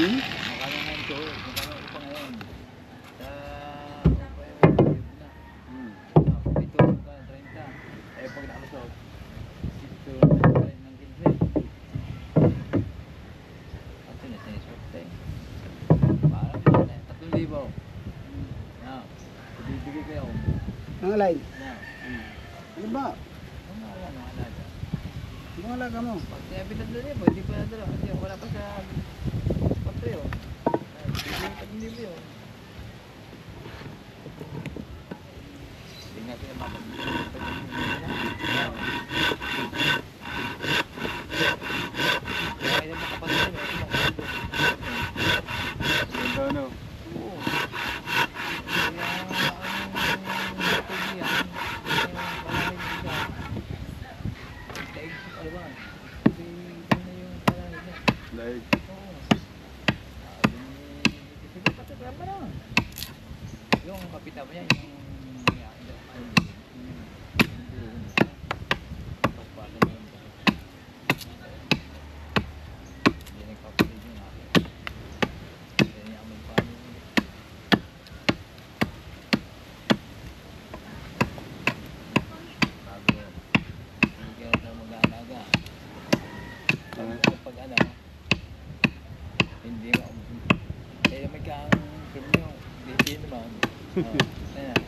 Hmm? Makano na ito, makano ito ngayon. Sa... Ito, 30. Eh, pag nakalusot, ito, ng 15. At yun, siniswerte. Parang yun, 3,000. Now, ibibigay ko yun. Ang alay. Now, Ano ba? ano nga yan, ang alaga. Ang alaga mo? Pag sinabi na doon yun, hindi pa na doon. Hindi, wala pa sa... Patro yun. Hindi ba yun? Hindi nga sila kaya na makapagod yun. Ano? Oo. Kaya ang pagdiyan, malahid siya. Daig sa kalabang. Kasi ito na yung palahid na. Like. Oo. Sige, patataya mo na. Yung kapita mo yan, yung pagpala mo yun. Hindi nagpapalit yung akin. Hindi niya amoy paano yun. Bago, hindi ka na mag-aalaga. Pag ano, hindi ka, eh may kang premium, hindi naman. Ayan.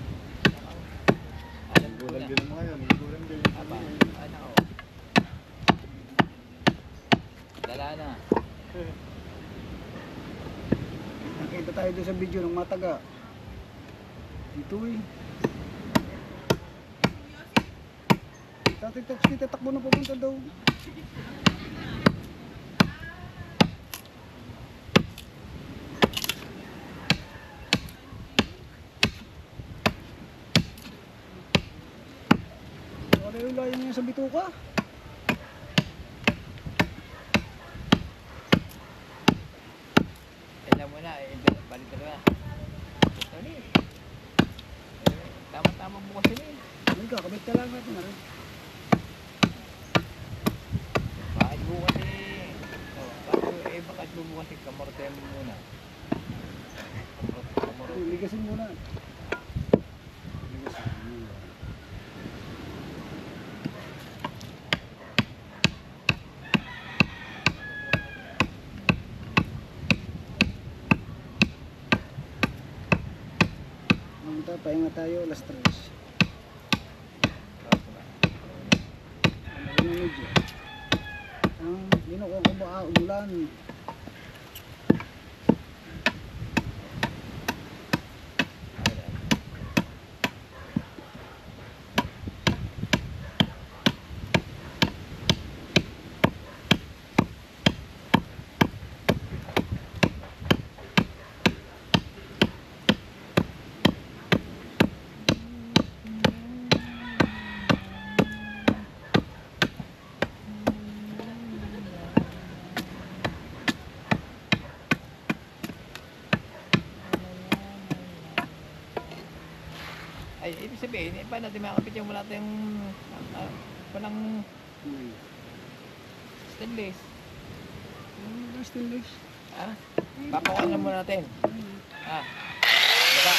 Alam ko na. Gulang din. Apa, ano ko. Dala na. Nakita tayo doon sa video ng mataga. Dito eh. Tatay taxi, tatakbo na papunta daw. Wala yung layo niya sa bituka. Alam mo na, balik ka na. Sorry. Tama-tama bukas yun eh. Ay, kakabit ka lang natin. Ano? Bakit bukas eh? Bakit bukas eh? Kamorte mo muna. Kamorte. Ligasin muna. Mamita, pahinga tayo, alas 3. Ano na medyo? Ginukuha ko ba ulan? Ay, ibig sabihin, paano natin makakapit yung wala tayong walang stainless. Stainless. Papakuan lang muna natin. Baka.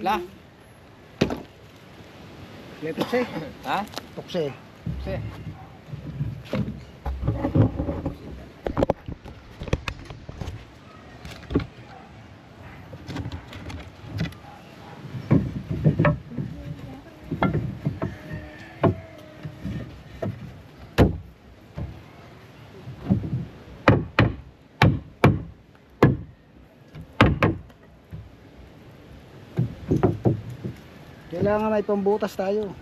La. Tukse. Ha? Tukse. Kasi. Kailangan may pambutas tayo.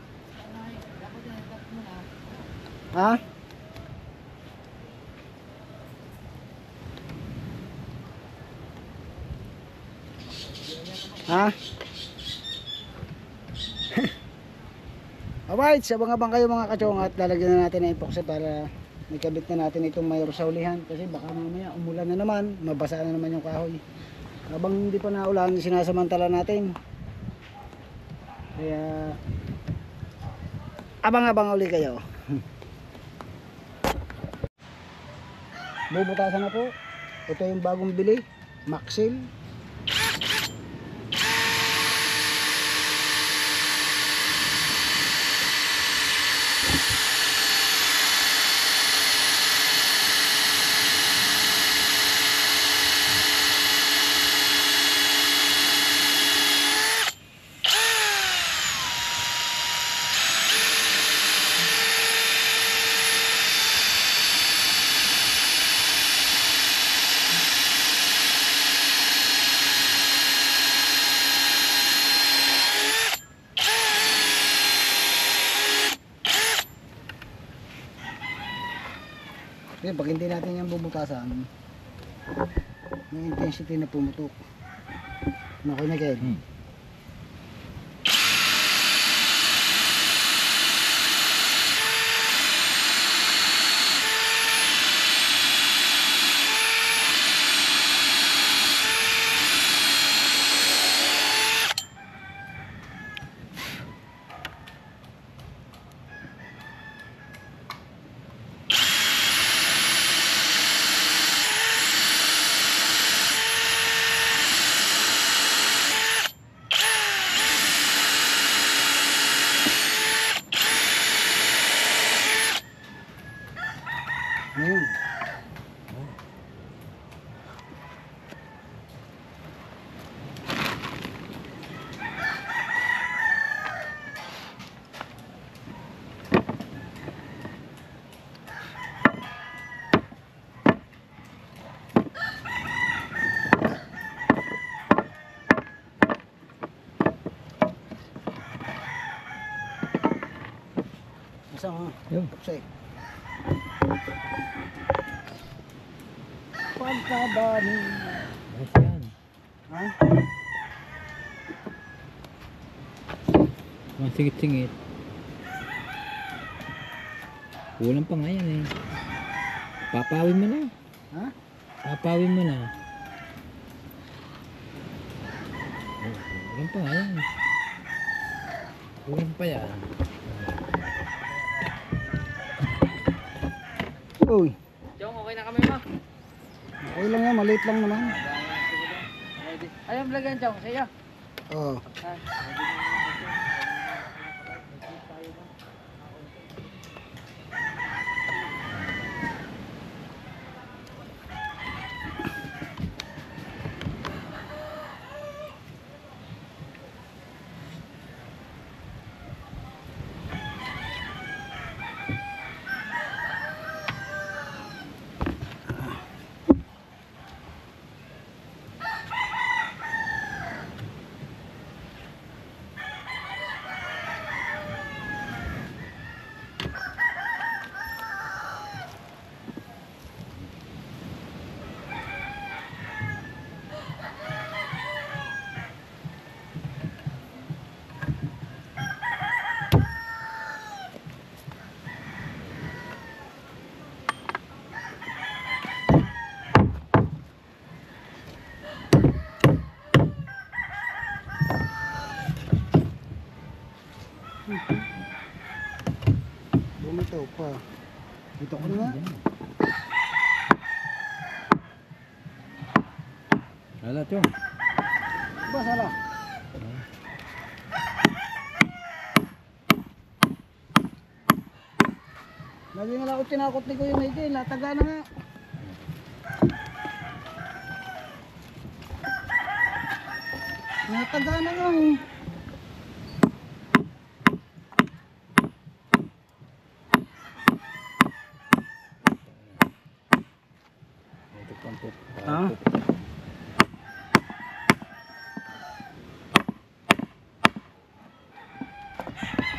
Ha? Ha? Alright, sabang-abang kayo mga kachong at lalagyan na natin ng epoxy para ikabit na natin itong mayroon sa ulihan kasi baka mamaya umulan na naman, mabasa na naman yung kahoy. Habang hindi pa naulan, sinasamantala natin. Kaya abang-abang uli kayo. Bubutasan na po. Ito yung bagong bili, Maxil. Kasi pag hindi natin yung bubutasan, yung intensity na pumutok. Okay na kayo. Ngayon. Isang Yun. upside. Pagkadami. Ayos yan. Ha? Mga singit-singit. Kulang pa nga yan eh. Papawin mo na. Ha? Papawin mo na. Kulang pa nga yan. Kulang pa yan. Uy. Chong, okay na kami ma. Okay lang yan. Maliit lang naman. Ayun vlog yan Chong, sa'yo. Oo. Bumitaw pa. Dito ko na nga. Wala Chong. Ba, sala. Lagi na lang ako tinakot ni Kuya Miguel. Nataga na nga. Nataga na nga eh. Ito pang put. Ha?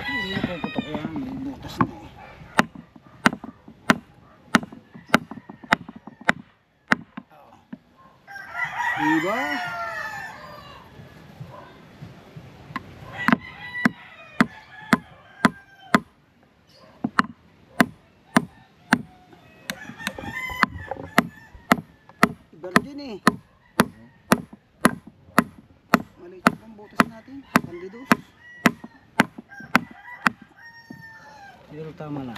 Hindi ko putok yan. May butas na eh. Diba? Virgin eh. Maliit yung pambutas natin. Candidus. Siguro tama na.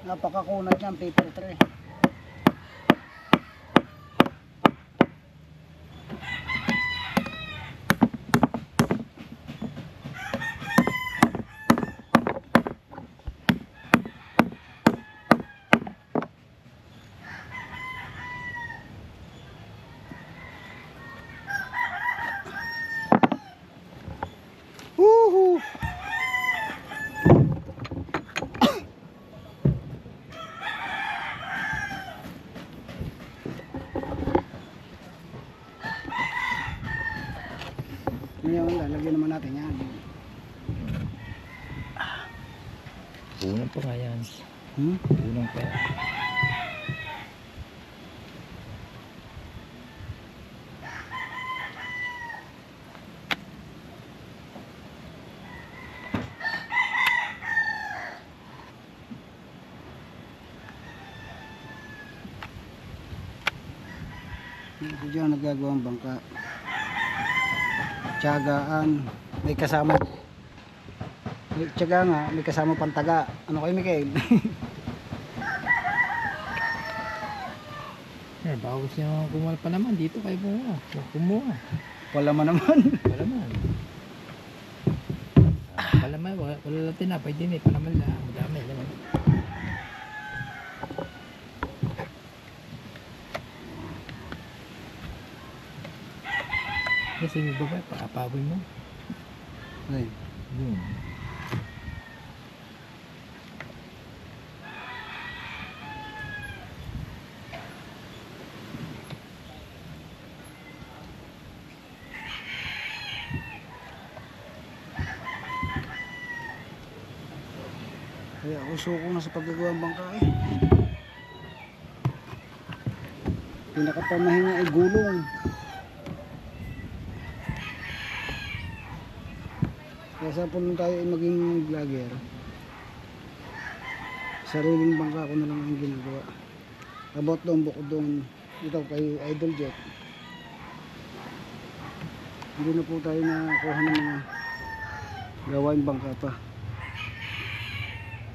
Napakakunat niyan, paper tray. Woohoo! Ngayon, lalagyan naman natin yan. Kulang pa nga yan. Hmm? Kulang pa yan. Ito dyan nagagawang bangka. Tiyagaan. May kasama. May tiyaga nga, may kasama pantaga. Ano kayo, Mikael? Bawas niya kumuha pa naman dito kayo kumuha. Kumuha. Wala man naman. Palaman. Palaman, wala lang tinapay din eh. Palaman lang. Madami naman. Kasi may babae, paapaboy mo. Ay, Yun. kaya ako suko na sa paggagawang bangka eh. Pinakapamahinga ay gulong. Kaya sa po tayo ay maging vlogger, sariling bangka ko na lang ang ginagawa. About doon, bukod doon, ito kay Idol Jet. Hindi na po tayo nakakuha ng mga gawain bangka pa.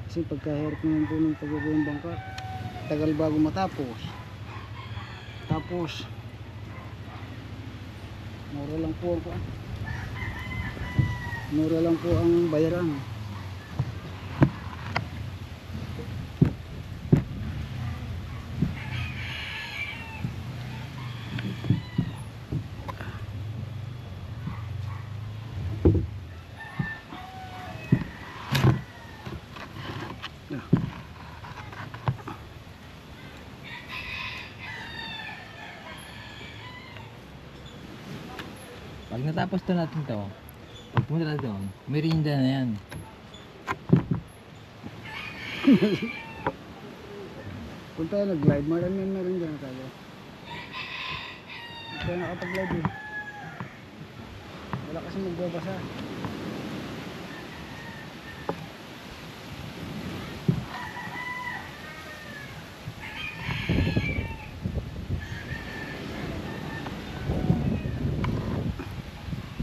Kasi pagkahirap naman po ng paggagawang bangka, tagal bago matapos. Tapos, mura lang po ang mura lang po ang bayaran. Pag natapos to natin to, pag pumunta na doon, merienda na yan. Kung tayo nag-live, meron dyan tayo. Hindi tayo nakapag-live eh. Wala kasi magbabasa.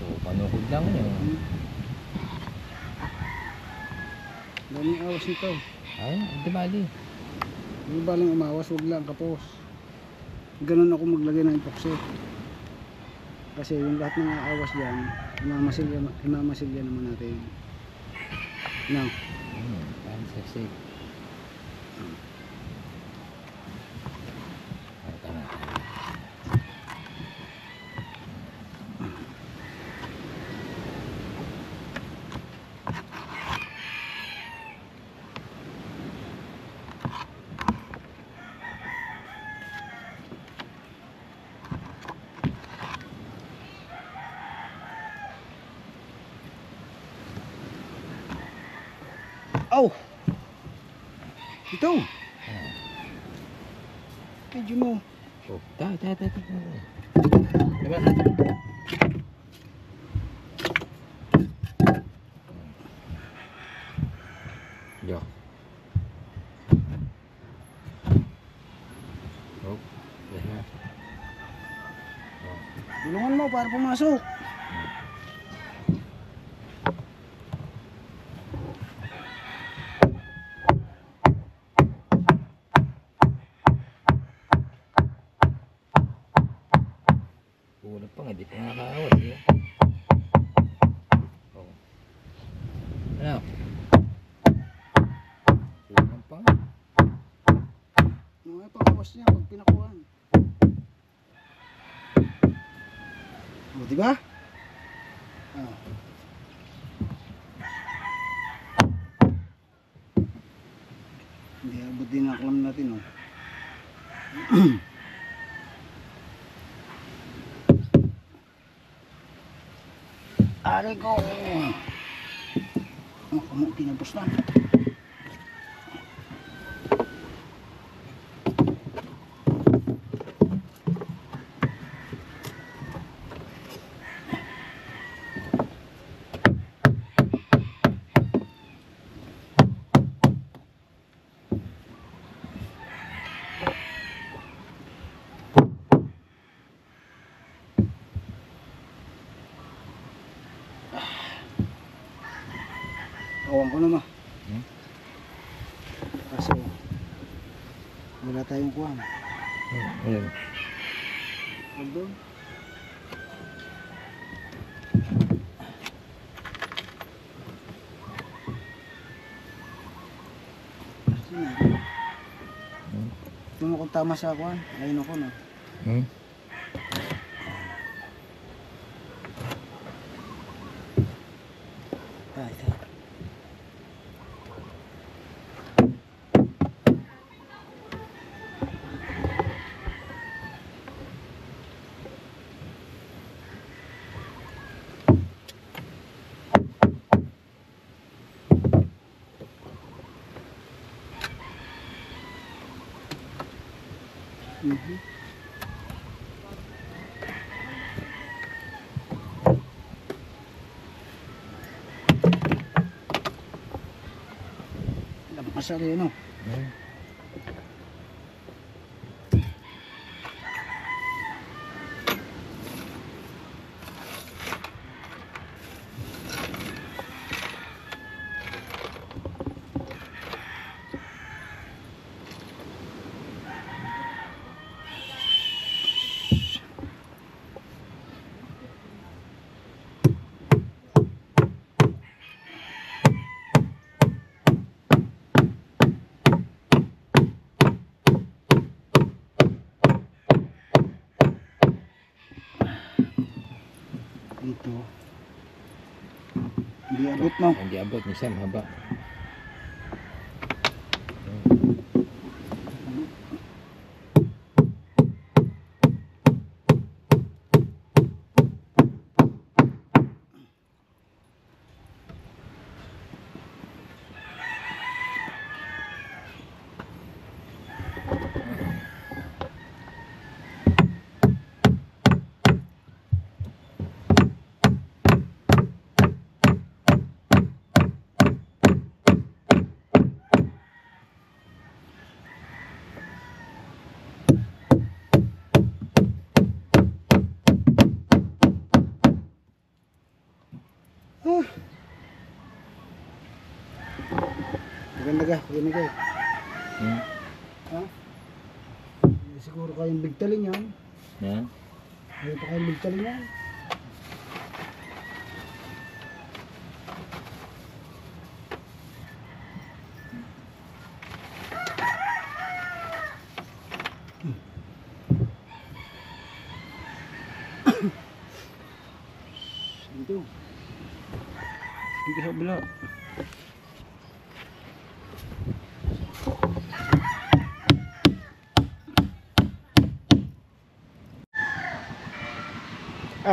So, panukod lang yun. Daming awas nito. Ay, di bali. Hindi ba lang umawas, huwag lang kapos. Ganun ako maglagay ng epoxy. Kasi yung lahat ng awas dyan, imamasilya naman natin. No. Parang sexy. Tama. Oh! Ito! Medyo mo. Oh, ta. Diba? Yo. Oh, lahat. Tulungan mo para pumasok. Kulang pa nga, di pa nakakaawat. Eh. Oh. Ano? Kulang pa nga. Mga pang-awas niya pag pinakuhan. O, diba? Ah. Hindi, abot din ang aklam natin, oh. Aray ko! Ang tinapos na. Awan ko naman. Hmm? Kasi wala tayong kuwan. Ayun. Huwag doon. Ito kung tama sa kuwan. Ayun ako na. Hmm? Ay. Lampasan rin, no? Hmm? Dito. Hindi abot, no? Hindi abot, minsan haba. Maganda ka, maganda ka. Hmm? Ha? Siguro kayong bigtalin yan. Yan. Ayaw pa kayong bigtalin yan. Dito. Dito sa bila.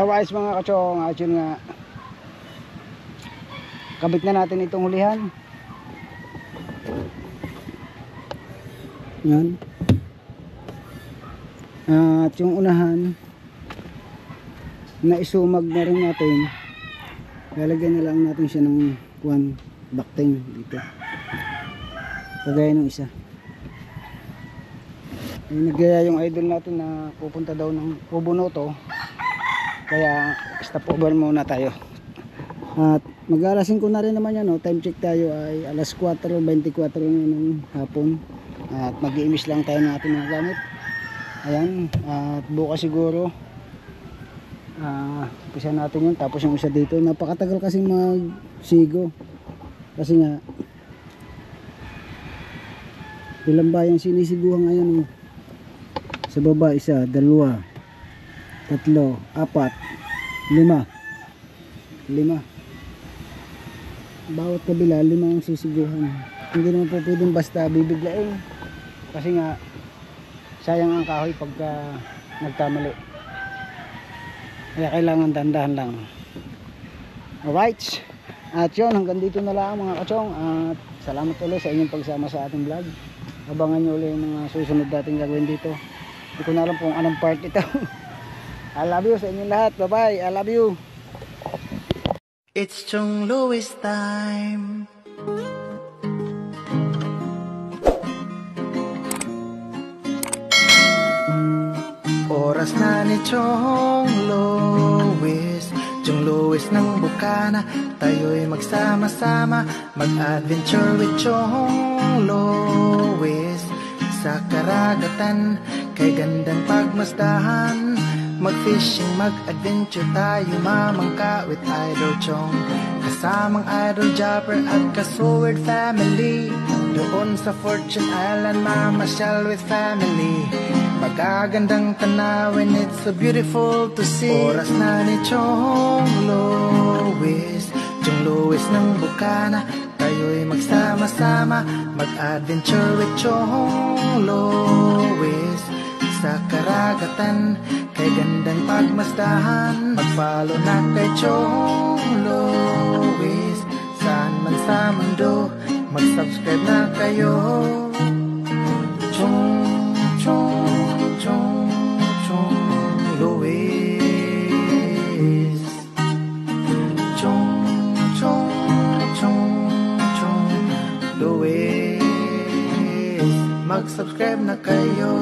Wise mga kachong, yun nga, kabit na natin itong hulihan. Yan. At yung unahan na isumag na rin natin, lalagyan na lang natin siya ng backting dito kagaya ng isa. Nagyaya yung idol natin na pupunta daw ng Pubunoto, kaya stop over muna tayo. At mag-alasin ko na rin naman yan, no? Time check tayo ay alas 4:24 ng hapon. At mag-i-imis lang tayo ng ating mga gamit. Ayan, at bukas siguro umpisa natin yun. Tapos yung isa dito, napakatagal kasi magsigo. Kasi nga ilang bayan sinisiguhan ngayon, no? Sa baba, 1, 2, 3, 4, 5. 5. Bawat kabila 5 ang sisiguhan. Hindi naman po pwedeng basta bibiglain, kasi nga sayang ang kahoy pagka nagkamali. Kaya kailangan dandahan lang. Alright, at yun, hanggang dito na lang mga kachong. At salamat ulit sa inyong pagsama sa ating vlog. Abangan nyo ulit yung mga susunod natin gagawin dito. Hindi ko na alam kung anong part ito. I love you sa inyong lahat. Bye bye, I love you. It's Chong Louis time. Oras na ni Chong Louis, Chong Luis ng Bukana, tayo'y magsama-sama, mag-adventure with Chong Luis. Sa karagatan, kay gandang pagmasdahan, mag-fishing, mag-adventure tayo, mamangka with Idol Chong. Kasamang Idol Jopper at Kasword family, doon sa Fortune Island, mamasyal with family. Magagandang tanawin, it's so beautiful to see. Oras na ni Chong Luis, Chong Luis ng Bukana, tayo'y magsama-sama, mag-adventure with Chong Luis. Sa karagatan, kay gandang pagmasdahan, mag-follow na kay Chong Luis. Saan man sa mundo, mag-subscribe na kayo. Chong Luis. Chong Luis. Mag-subscribe na kayo.